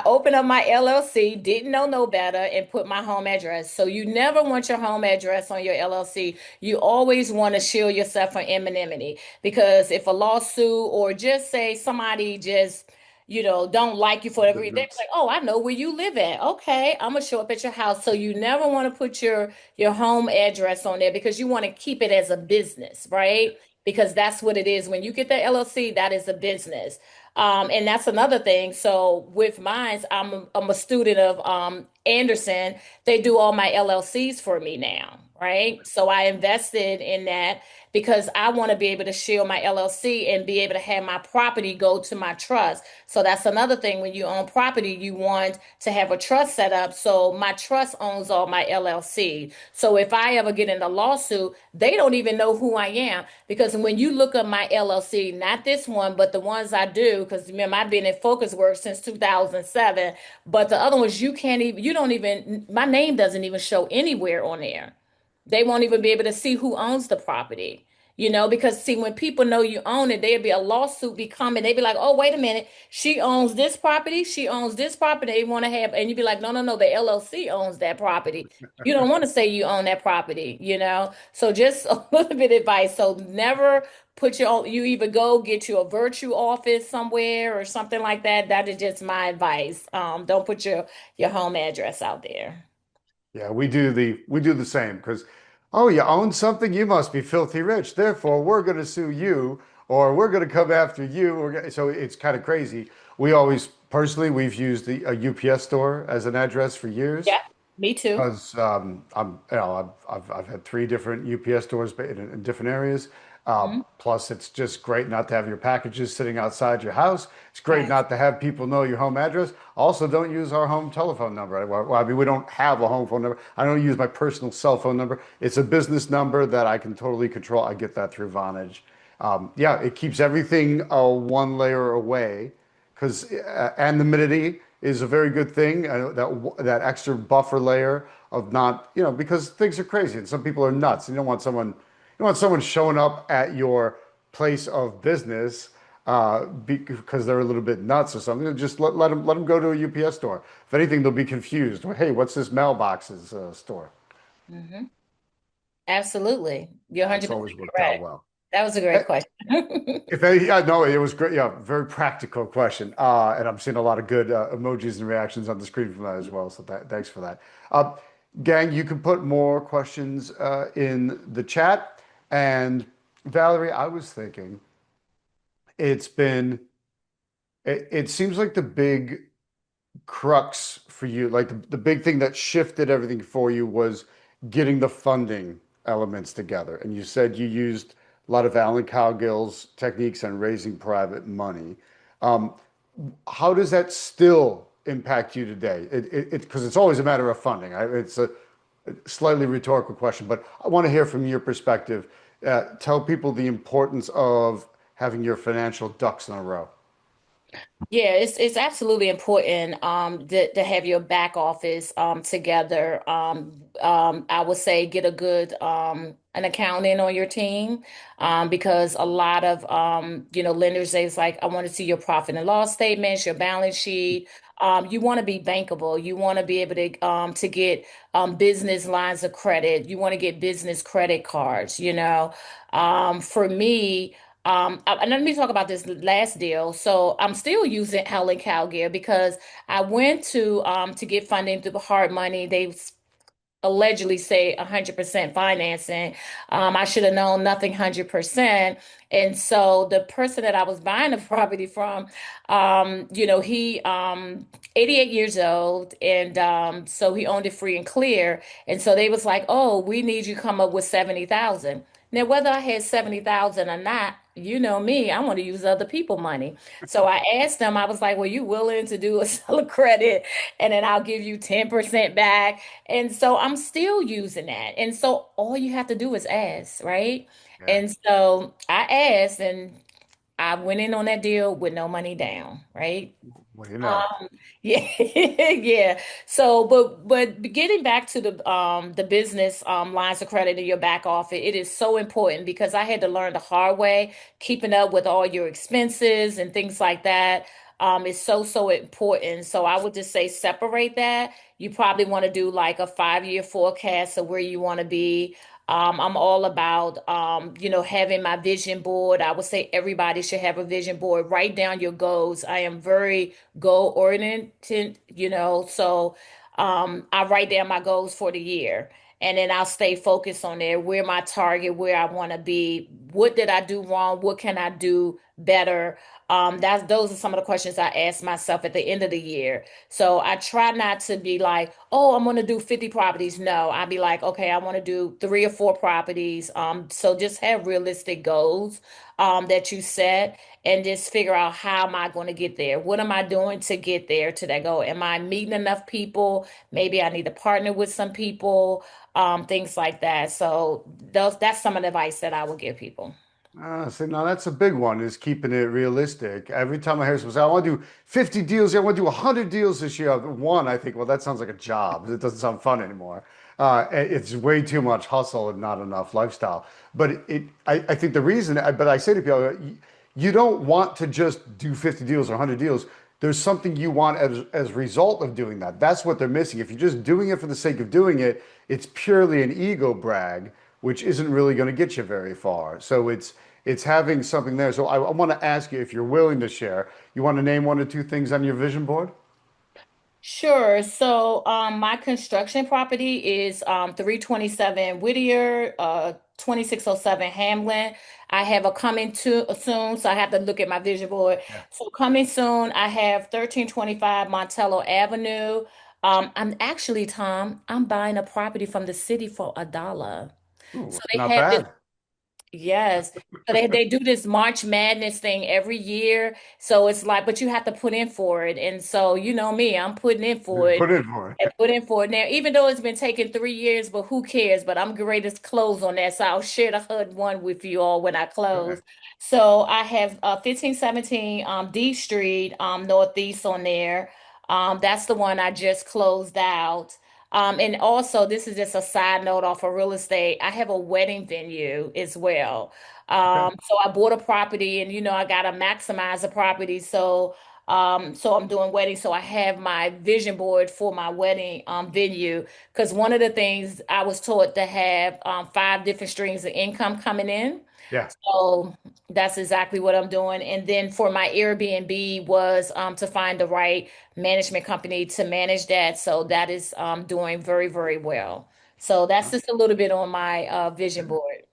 opened up my LLC, didn't know no better, and put my home address. So you never want your home address on your LLC. You always want to shield yourself from anonymity because if a lawsuit or just say somebody just don't like you for The whatever reason, they're nuts. like, oh, I know where you live at. Okay, I'm gonna show up at your house. So you never want to put your home address on there because you want to keep it as a business, right? Because that's what it is. When you get the LLC, that is a business. And that's another thing. So with mine, I'm a student of Anderson. They do all my LLCs for me now, right? So I invested in that because I want to be able to shield my LLC and be able to have my property go to my trust. So that's another thing. When you own property, you want to have a trust set up. So my trust owns all my LLC. So if I ever get in a lawsuit, they don't even know who I am because when you look up my LLC, not this one, but the ones I do, because remember I've been in focus work since 2007, but the other ones you can't even, you don't even, my name doesn't even show anywhere on there. They won't even be able to see who owns the property. Because see, when people know you own it, there'd be a lawsuit be coming. They'd be like, oh, wait a minute. She owns this property. She owns this property. They want to have, and you'd be like, no, no, no, the LLC owns that property. You don't want to say you own that property. So just a little bit of advice. So never put your own, you either go get you a virtual office somewhere or something like that. That is just my advice. Don't put your home address out there. Yeah, we do the same because, oh, you own something, you must be filthy rich. Therefore, we're going to sue you, or we're going to come after you. So it's kind of crazy. We always personally we've used a UPS store as an address for years. Yeah, me too. Because I've had three different UPS stores in different areas. Mhm. Plus, it's just great not to have your packages sitting outside your house. It's great Yes. not to have people know your home address. Also, don't use our home telephone number. Well, I mean, we don't have a home phone number. I don't use my personal cell phone number. It's a business number that I can totally control. I get that through Vonage. Yeah, it keeps everything one layer away because anonymity is a very good thing. That extra buffer layer of not, because things are crazy and some people are nuts. You don't want someone showing up at your place of business because they're a little bit nuts or something. Just let them go to a UPS store. If anything, they'll be confused. Hey, what's this mailboxes store? Hmm. Absolutely. You're It's 100% always worked out correct. well. That was a Eh, great question. If any, yeah, no, it was great. Yeah, very practical question. And I'm seeing a lot of good emojis and reactions on the screen from that as well. So thanks for that. Uh, Gang, you can put more questions in the chat. And Valerie, I was thinking it's been, it seems like the big crux for you, like the big thing that shifted everything for you was getting the funding elements together. And you said you used a lot of Alan Cowgill's techniques on raising private money. Um, how does that still impact you today? Because it's always a matter of funding. It's a slightly rhetorical question, but I want to hear from your perspective. Tell people the importance of having your financial ducks in a row. Yeah, it's absolutely important to have your back office together. I would say get a good an accountant on your team because a lot of lenders say it's like I want to see your profit and loss statements, your balance sheet. You want to be bankable. You want to be able to get business lines of credit. You want to get business credit cards, you know. For me. And let me talk about this last deal. So I'm still using Helen CalGear because I went to get funding through hard money. They allegedly say 100% financing. I should have known nothing 100%. And so the person that I was buying the property from, he 88 years old, and so he owned it free and clear. And so they was like, "Oh, we need you to come up with 70,000." Now, whether I had 70,000 or not, you know me, I want to use other people money. So I asked them, I was like, "Well, you willing to do a seller credit and then I'll give you 10% back?" And so I'm still using that. And so all you have to do is ask, right? Yeah. And so I asked and I went in on that deal with no money down, right? What do you know? Um, yeah, yeah. So, but getting back to the business lines of credit in your back office, it is so important because I had to learn the hard way, keeping up with all your expenses and things like that. Is so important. So I would just say separate that. You probably want to do like a 5-year forecast of where you want to be. I'm all about, having my vision board. I would say everybody should have a vision board. Write down your goals. I am very goal oriented, so I write down my goals for the year. And then I'll stay focused on there, where my target, where I want to be. What did I do wrong? What can I do better? Those are some of the questions I ask myself at the end of the year. So I try not to be like, oh, I'm going to do 50 properties. No, I'd be like, okay, I want to do 3 or 4 properties. So just have realistic goals that you set and just figure out how am I going to get there? What am I doing to get there to that goal? Am I meeting enough people? Maybe I need to partner with some people, things like that. So that's some of the advice that I would give people. See, now that's a big one, is keeping it realistic. Every time I hear someone say, I want to do 50 deals, I want to do 100 deals this year. One, I think, well, that sounds like a job. It doesn't sound fun anymore. It's way too much hustle and not enough lifestyle. But I think the reason, but I say to people, you don't want to just do 50 deals or 100 deals. There's something you want as a result of doing that. That's what they're missing. If you're just doing it for the sake of doing it, it's purely an ego brag, which isn't really going to get you very far. So it's having something there. So I want to ask you if you're willing to share. You want to name 1 or 2 things on your vision board? Sure. So, my construction property is 327 Whittier, 2607 Hamlin. I have a coming to soon, so I have to look at my vision board. Yeah. So coming soon, I have 1325 Montello Avenue. I'm actually, Tom, I'm buying a property from the city for $1. So Ooh, they not have this. bad. Yes. So they do this March Madness thing every year. So it's like, but you have to put in for it. And so, you know me, I'm putting in for it Put in for and it. put in for it. Now, even though it's been taking 3 years, but who cares? But I'm great to close on that. So I'll share the HUD one with you all when I close. Okay. So I have 1517 D Street, Northeast on there. That's the one I just closed out. And also, this is just a side note off of real estate. I have a wedding venue as well. Okay. So I bought a property, and I gotta maximize the property. So I'm doing weddings. So I have my vision board for my wedding venue because one of the things I was taught to have 5 different streams of income coming in. Yeah. So that's exactly what I'm doing. And then for my Airbnb was to find the right management company to manage that. So that is doing very, very well. So that's just a little bit on my vision board.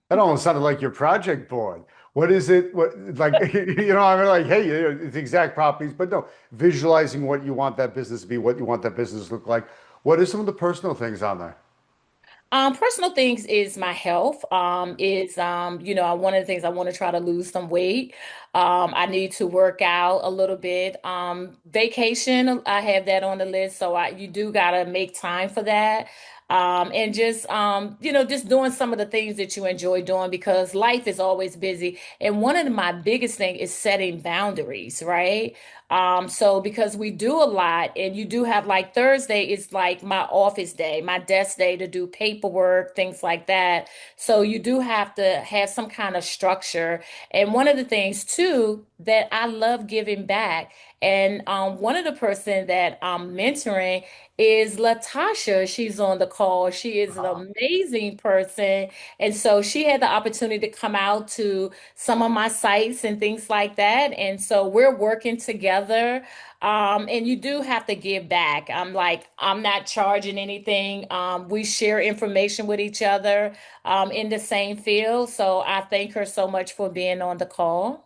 That almost sounded like your project board. What is it? What like I mean, like, hey, it's exact properties, but no, visualizing what you want that business to be, what you want that business to look like. What are some of the personal things on there? Personal things is my health. Is one of the things I want to try to lose some weight. I need to work out a little bit. Vacation, I have that on the list, so you do gotta make time for that. and just just doing some of the things that you enjoy doing because life is always busy. And one of my biggest thing is setting boundaries, right? So because we do a lot, and you do have like Thursday is like my office day, my desk day to do paperwork, things like that. So you do have to have some kind of structure. And one of the things too that I love giving back, and one of the person that I'm mentoring is Latasha. She's on the call. She is an Ah, amazing person. And so she had the opportunity to come out to some of my sites and things like that. And so we're working together. And you do have to give back. I'm not charging anything. We share information with each other in the same field. So I thank her so much for being on the call.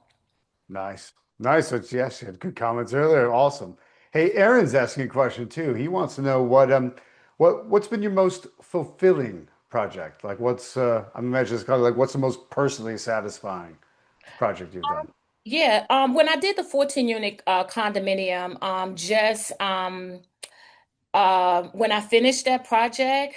nice. Nice. So, yeah, she had good comments earlier. Awesome. Hey, Aaron's asking a question too. He wants to know what's been your most fulfilling project? Like I'm imagining it's kind of like what's the most personally satisfying project you've done? Yeah, when I did the 14 unit condominium, just when I finished that project,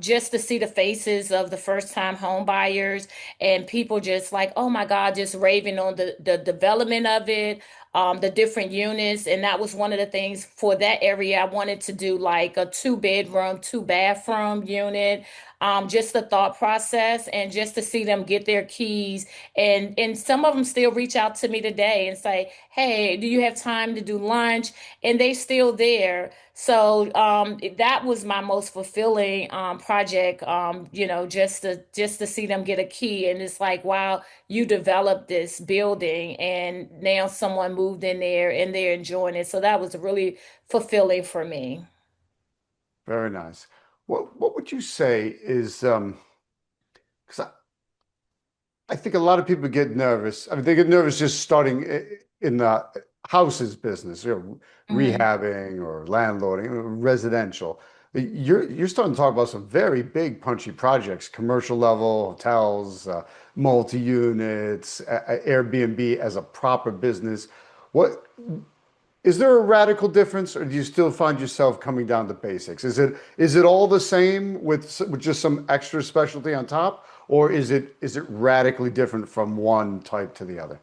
just to see the faces of the first time home buyers and people just like, oh my God, just raving on the development of it, the different units. And that was one of the things for that area. I wanted to do like a two-bedroom, two-bathroom unit. Just the thought process and just to see them get their keys. And some of them still reach out to me today and say, hey, do you have time to do lunch? And they still there. So that was my most fulfilling project. Just to see them get a key, and it's like, wow, you developed this building, and now someone moved in there, and they're enjoying it. So that was really fulfilling for me. Very nice. What would you say is because I think a lot of people get nervous. I mean, they get nervous just starting in the houses business, Mhm. rehabbing or landlording, residential. You're starting to talk about some very big, punchy projects, commercial level, hotels, multi-units, Airbnb as a proper business. What is there a radical difference, or do you still find yourself coming down to basics? Is it all the same with just some extra specialty on top, or is it radically different from one type to the other?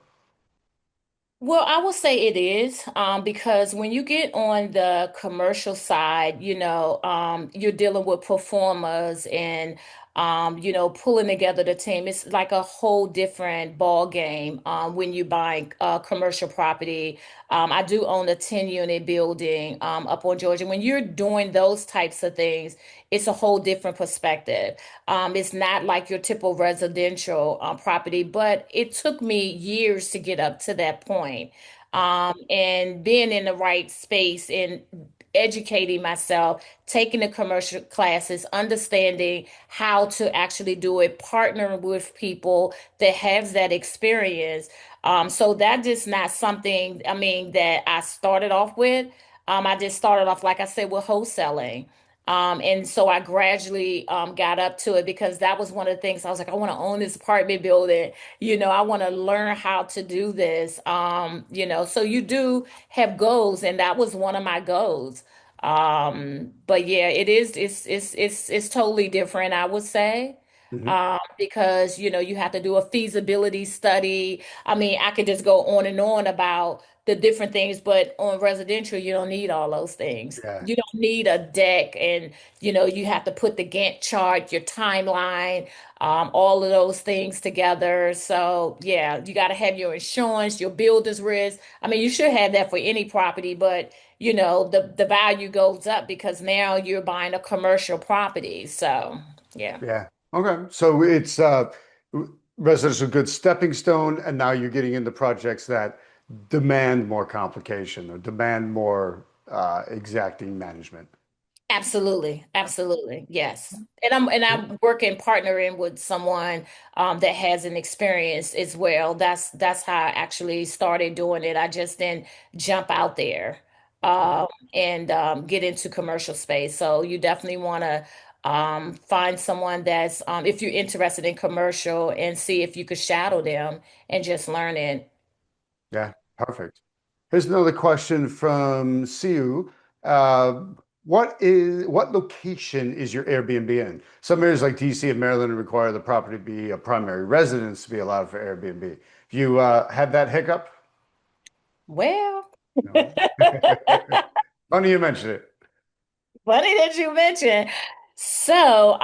Well, I would say it is, because when you get on the commercial side, you're dealing with performers and, pulling together the team. It's like a whole different ball game when you buy commercial property. I do own a 10-unit building up on Georgia. When you're doing those types of things, it's a whole different perspective. It's not like your typical residential property, but it took me years to get up to that point. And being in the right space and educating myself, taking the commercial classes, understanding how to actually do it, partnering with people that has that experience. So that is not something, I mean, that I started off with. I just started off, like I said, with wholesaling. And so I gradually got up to it because that was one of the things I was like, I want to own this apartment building. I want to learn how to do this. So you do have goals, and that was one of my goals. But yeah, it's totally different, I would say. Hmm. Because you have to do a feasibility study. I mean, I could just go on and on about the different things, but on residential, you don't need all those things. Yeah, You don't need a deck, and you have to put the Gantt chart, your timeline, all of those things together. So yeah, you got to have your insurance, your builder's risk. I mean, you should have that for any property, but the value goes up because now you're buying a commercial property. So yeah. yeah. Okay, so it's residential good stepping stone, and now you're getting into projects that demand more complication or demand more exacting management. Absolutely, absolutely, yes. And I'm working partnering with someone that has an experience as well. That's how I actually started doing it. I just didn't jump out there and get into commercial space. So you definitely want to find someone that's if you're interested in commercial and see if you could shadow them and just learn it. Yeah, perfect. Here's another question from Siu. what location is your Airbnb in? Some areas like DC and Maryland require the property to be a primary residence to be allowed for Airbnb. You had that hiccup? Well, No. Funny you mention it. funny that you mentioned. So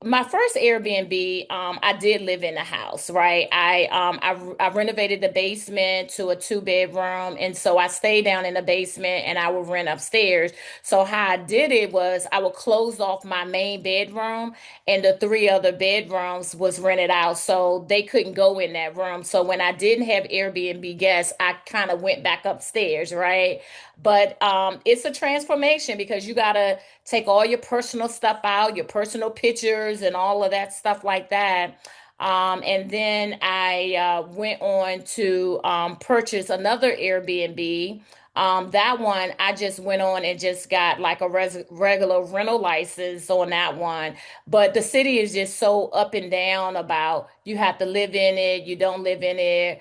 my first Airbnb, I did live in the house, right? I renovated the basement to a two-bedroom, and so I stayed down in the basement, and I would rent upstairs. So how I did it was I would close off my main bedroom, and the three other bedrooms was rented out, so they couldn't go in that room. So when I didn't have Airbnb guests, I kind of went back upstairs, right? But it's a transformation because you gotta take all your personal stuff out, your personal pictures, and all of that stuff like that. And then I went on to purchase another Airbnb. That one I just went on and just got like a regular rental license on that one. But the city is just so up and down about you have to live in it, you don't live in it.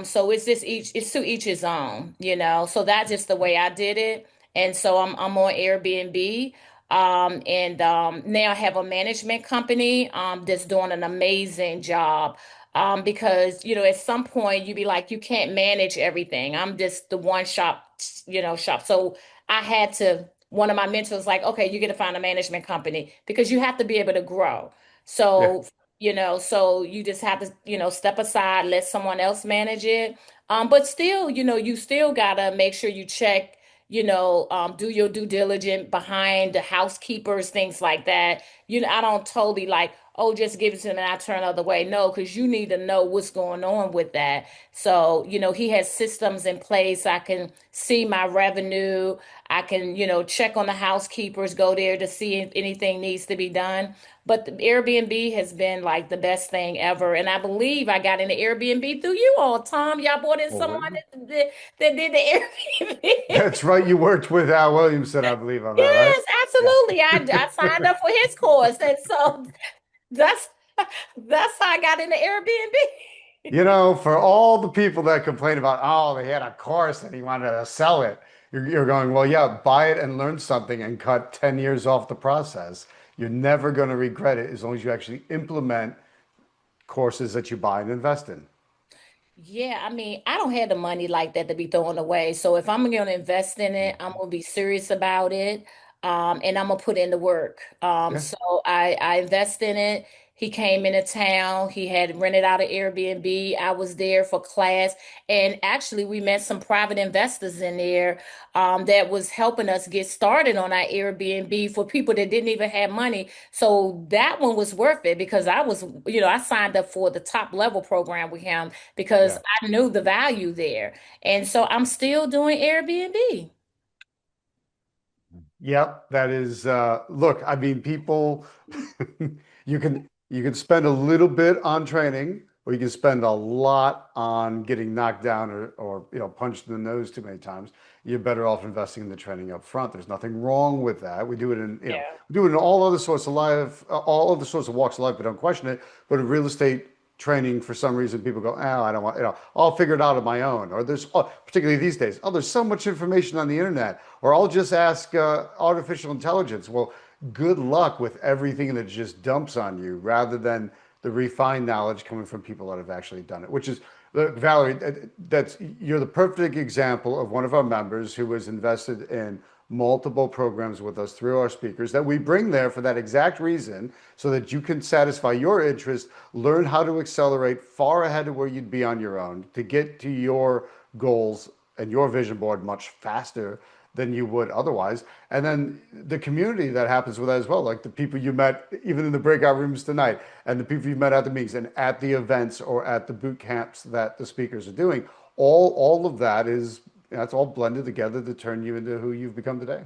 So it's to each his own, you know. So that's just the way I did it. And so I'm on Airbnb. And now I have a management company that's doing an amazing job. Because you know, at some point you be like, you can't manage everything. I'm just the one shop. So I had to, one of my mentors was like, okay, you got to find a management company because you have to be able to grow. Yeah. So so you just have to, step aside, let someone else manage it. But still, you still gotta make sure you check, do your due diligence behind the housekeepers, things like that. I don't totally like, oh, just give it to them and I turn the other way. No, because you need to know what's going on with that. So, he has systems in place. I can see my revenue. I can, check on the housekeepers, go there to see if anything needs to be done. But the Airbnb has been like the best thing ever. And I believe I got into Airbnb through you all, Tom. Y'all brought in Oh, someone that did the Airbnb. that's right. You worked with Al Williamson, I believe, on that, right? Yes, Yeah. absolutely. I signed up for his course. And so that's that's how I got into Airbnb. You know, for all the people that complain about, oh, they had a course and he wanted to sell it, you're going, well, yeah, buy it and learn something and cut 10 years off the process. You're never going to regret it as long as you actually implement courses that you buy and invest in. Yeah, I mean, I don't have the money like that to be throwing away. So if I'm going to invest in it, I'm going to be serious about it. And I'm going to put in the work. Yeah. So I invest in it. He came into town. He had rented out an Airbnb. I was there for class. And actually, we met some private investors in there that was helping us get started on our Airbnb for people that didn't even have money. So that one was worth it because I signed up for the top level program with him because Yeah. I knew the value there. And so I'm still doing Airbnb. Yep, that is look, I mean people you can spend a little bit on training or you can spend a lot on getting knocked down or punched in the nose too many times. You're better off investing in the training up front. There's nothing wrong with that. We do it in, Yeah. we do it in all other sorts of life, all other sorts of walks of life, but don't question it. But in real estate training, for some reason, people go, oh, I don't want, I'll figure it out on my own. Or there's, particularly these days, oh, there's so much information on the internet. Or I'll just ask artificial intelligence. Well, good luck with everything that just dumps on you rather than the refined knowledge coming from people that have actually done it, which is, look, Valerie, you're the perfect example of one of our members who was invested in multiple programs with us through our speakers that we bring there for that exact reason so that you can satisfy your interest, learn how to accelerate far ahead of where you'd be on your own to get to your goals and your vision board much faster than you would otherwise. And then the community that happens with that as well, like the people you met even in the breakout rooms tonight, and the people you met at the meetings and at the events or at the boot camps that the speakers are doing. All of that is that's all blended together to turn you into who you've become today.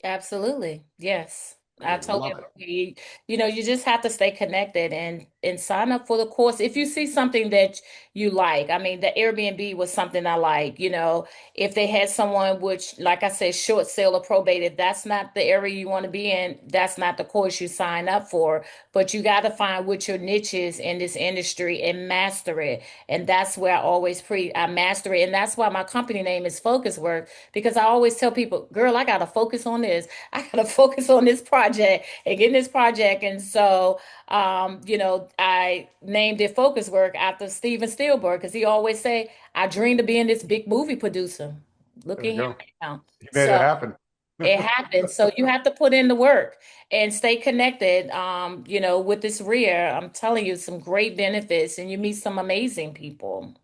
Absolutely. Yes. I I totally love it. agree. You just have to stay connected and and sign up for the course. If you see something that you like, I mean, the Airbnb was something I like, if they had someone, which, like I said, short sale or probate, if that's not the area you want to be in, that's not the course you sign up for. But you got to find what your niche is in this industry and master it. And that's where I master it. And that's why my company name is Focus Work, because I always tell people, girl, I got to focus on this. I got to focus on this project and getting this project. And so, I named it Focus Work after Steven Spielberg, because he always say, I dreamed of being this big movie producer. Look There we at him go. now. You made it So happen. it happens. So you have to put in the work and stay connected. With this REIA, I'm telling you some great benefits, and you meet some amazing people.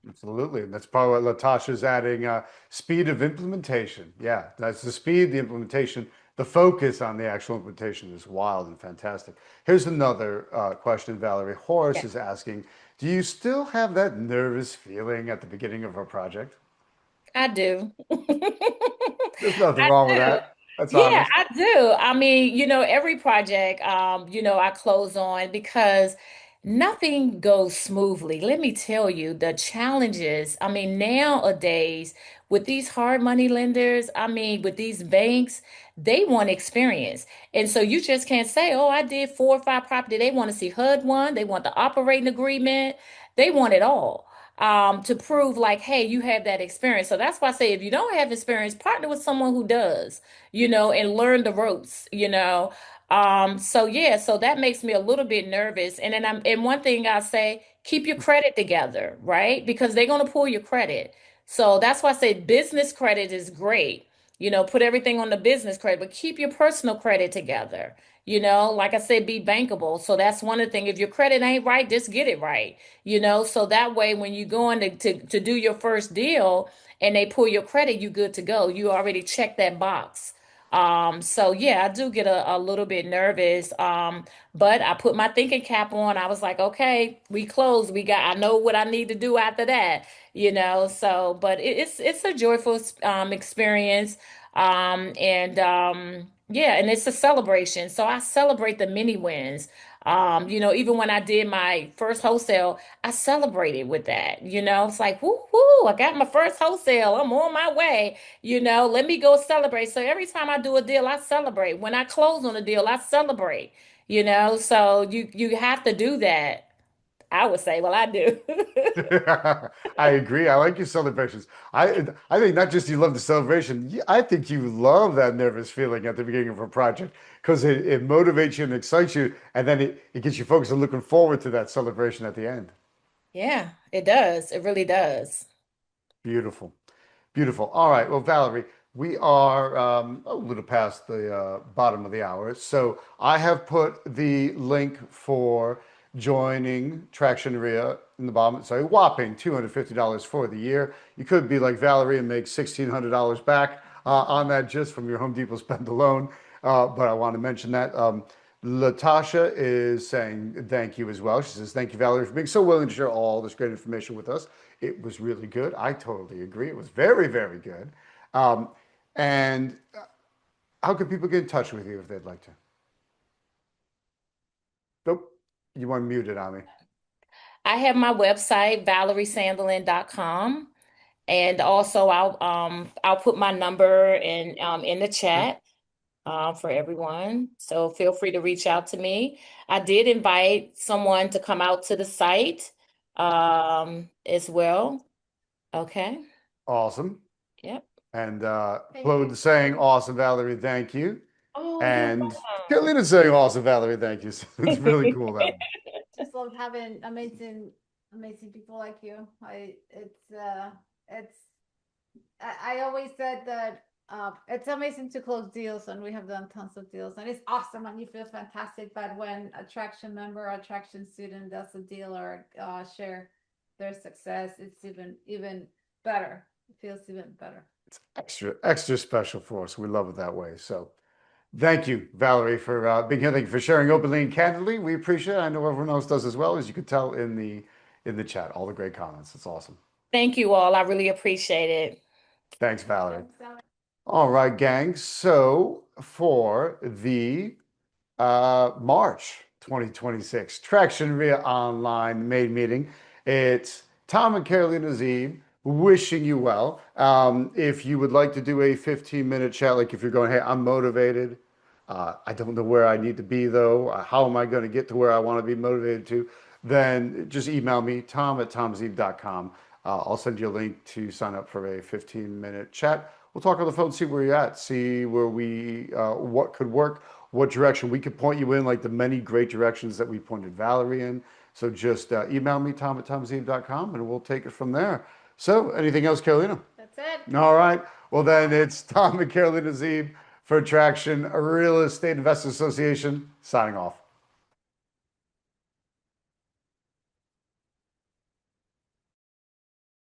Absolutely. And that's probably what Latasha's adding, speed of implementation. Yeah, that's the speed, the implementation, the focus on the actual implementation is wild and fantastic. Here's another question, Valerie. Horace Yeah, is asking, do you still have that nervous feeling at the beginning of a project? I do. There's nothing I wrong with do. that. That's Yeah, honest. I do. I mean, every project, I close on because nothing goes smoothly. Let me tell you, the challenges, I mean, nowadays with these hard money lenders, I mean, with these banks, they want experience. And so you just can't say, oh, I did 4 or 5 property. They want to see HUD one, they want the operating agreement, they want it all. To prove like, hey, you have that experience. So that's why I say if you don't have experience, partner with someone who does, and learn the ropes. So yeah, so that makes me a little bit nervous. And one thing I say, keep your credit together, right? Because they're gonna pull your credit. So that's why I say business credit is great. Put everything on the business credit, but keep your personal credit together. Like I said, be bankable. So that's one of the things. If your credit ain't right, just get it right. So that way when you go in to do your first deal and they pull your credit, you good to go. You already checked that box. So yeah, I do get a little bit nervous. But I put my thinking cap on. I was like, okay, we closed. I know what I need to do after that. So, but it's a joyful experience. Yeah, and it's a celebration. So I celebrate the mini wins. Even when I did my first wholesale, I celebrated with that. It's like, whoo, whoo, I got my first wholesale. I'm on my way. Let me go celebrate. So every time I do a deal, I celebrate. When I close on a deal, I celebrate. So you have to do that. I would say, well, I do. I agree. I like your celebrations. I think not just you love the celebration, I think you love that nervous feeling at the beginning of a project because it motivates you and excites you, and then it gets you focused on looking forward to that celebration at the end. Yeah, it does. It really does. Beautiful. Beautiful. All right. Well, Valerie, we are a little past the bottom of the hour. So I have put the link for joining Traction REIA in the bottom. So a whopping $250 for the year. You could be like Valerie and make $1,600 back on that just from your Home Depot spend alone. But I want to mention that. Latasha is saying thank you as well. She says, thank you, Valerie, for being so willing to share all this great information with us. It was really good. I totally agree. It was very, very good. Um, and how can people get in touch with you if they'd like to? Nope. You want muted on me. I have my website, valeriesanderlin.com. And also I'll put my number in the Okay. chat for everyone. So feel free to reach out to me. I did invite someone to come out to the site as well. Okay. Awesome. Yep. And Thank you. Claude saying awesome, Valerie, thank you. Oh, you're And welcome. Carolina saying awesome, Valerie, thank you. It's really cool that way. Just love having amazing people like you. It's I always said that it's amazing to close deals, and we have done tons of deals, and it's awesome, and you feel fantastic. But when attraction member or attraction student does a deal or share their success, it's even better. It feels even better. Extra special for us. We love it that way. So thank you, Valerie, for being here. Thank you for sharing openly and candidly. We appreciate it. I know everyone else does as well, as you could tell in the chat. All the great comments. It's awesome. Thank you all. I really appreciate it. Thanks, Valerie. Thanks, Alex. All right, gang. So for the March 2026 Traction REIA Online main meeting. It's Tom and Carolina Zeeb wishing you well. If you would like to do a 15-minute chat, like if you're going, hey, I'm motivated. I don't know where I need to be though. How am I going to get to where I want to be motivated to? Then just email me, tom@tomzeeb.com. I'll send you a link to sign up for a 15-minute chat. We'll talk on the phone, see where you're at, see where what could work, what direction we could point you in, like the many great directions that we pointed Valerie in. So just email me, tom@tomzeeb.com, and we'll take it from there. So anything else, Carolina? That's it. All right. Well, then it's Tom and Carolina Zeeb for Traction Real Estate Investors Association signing off.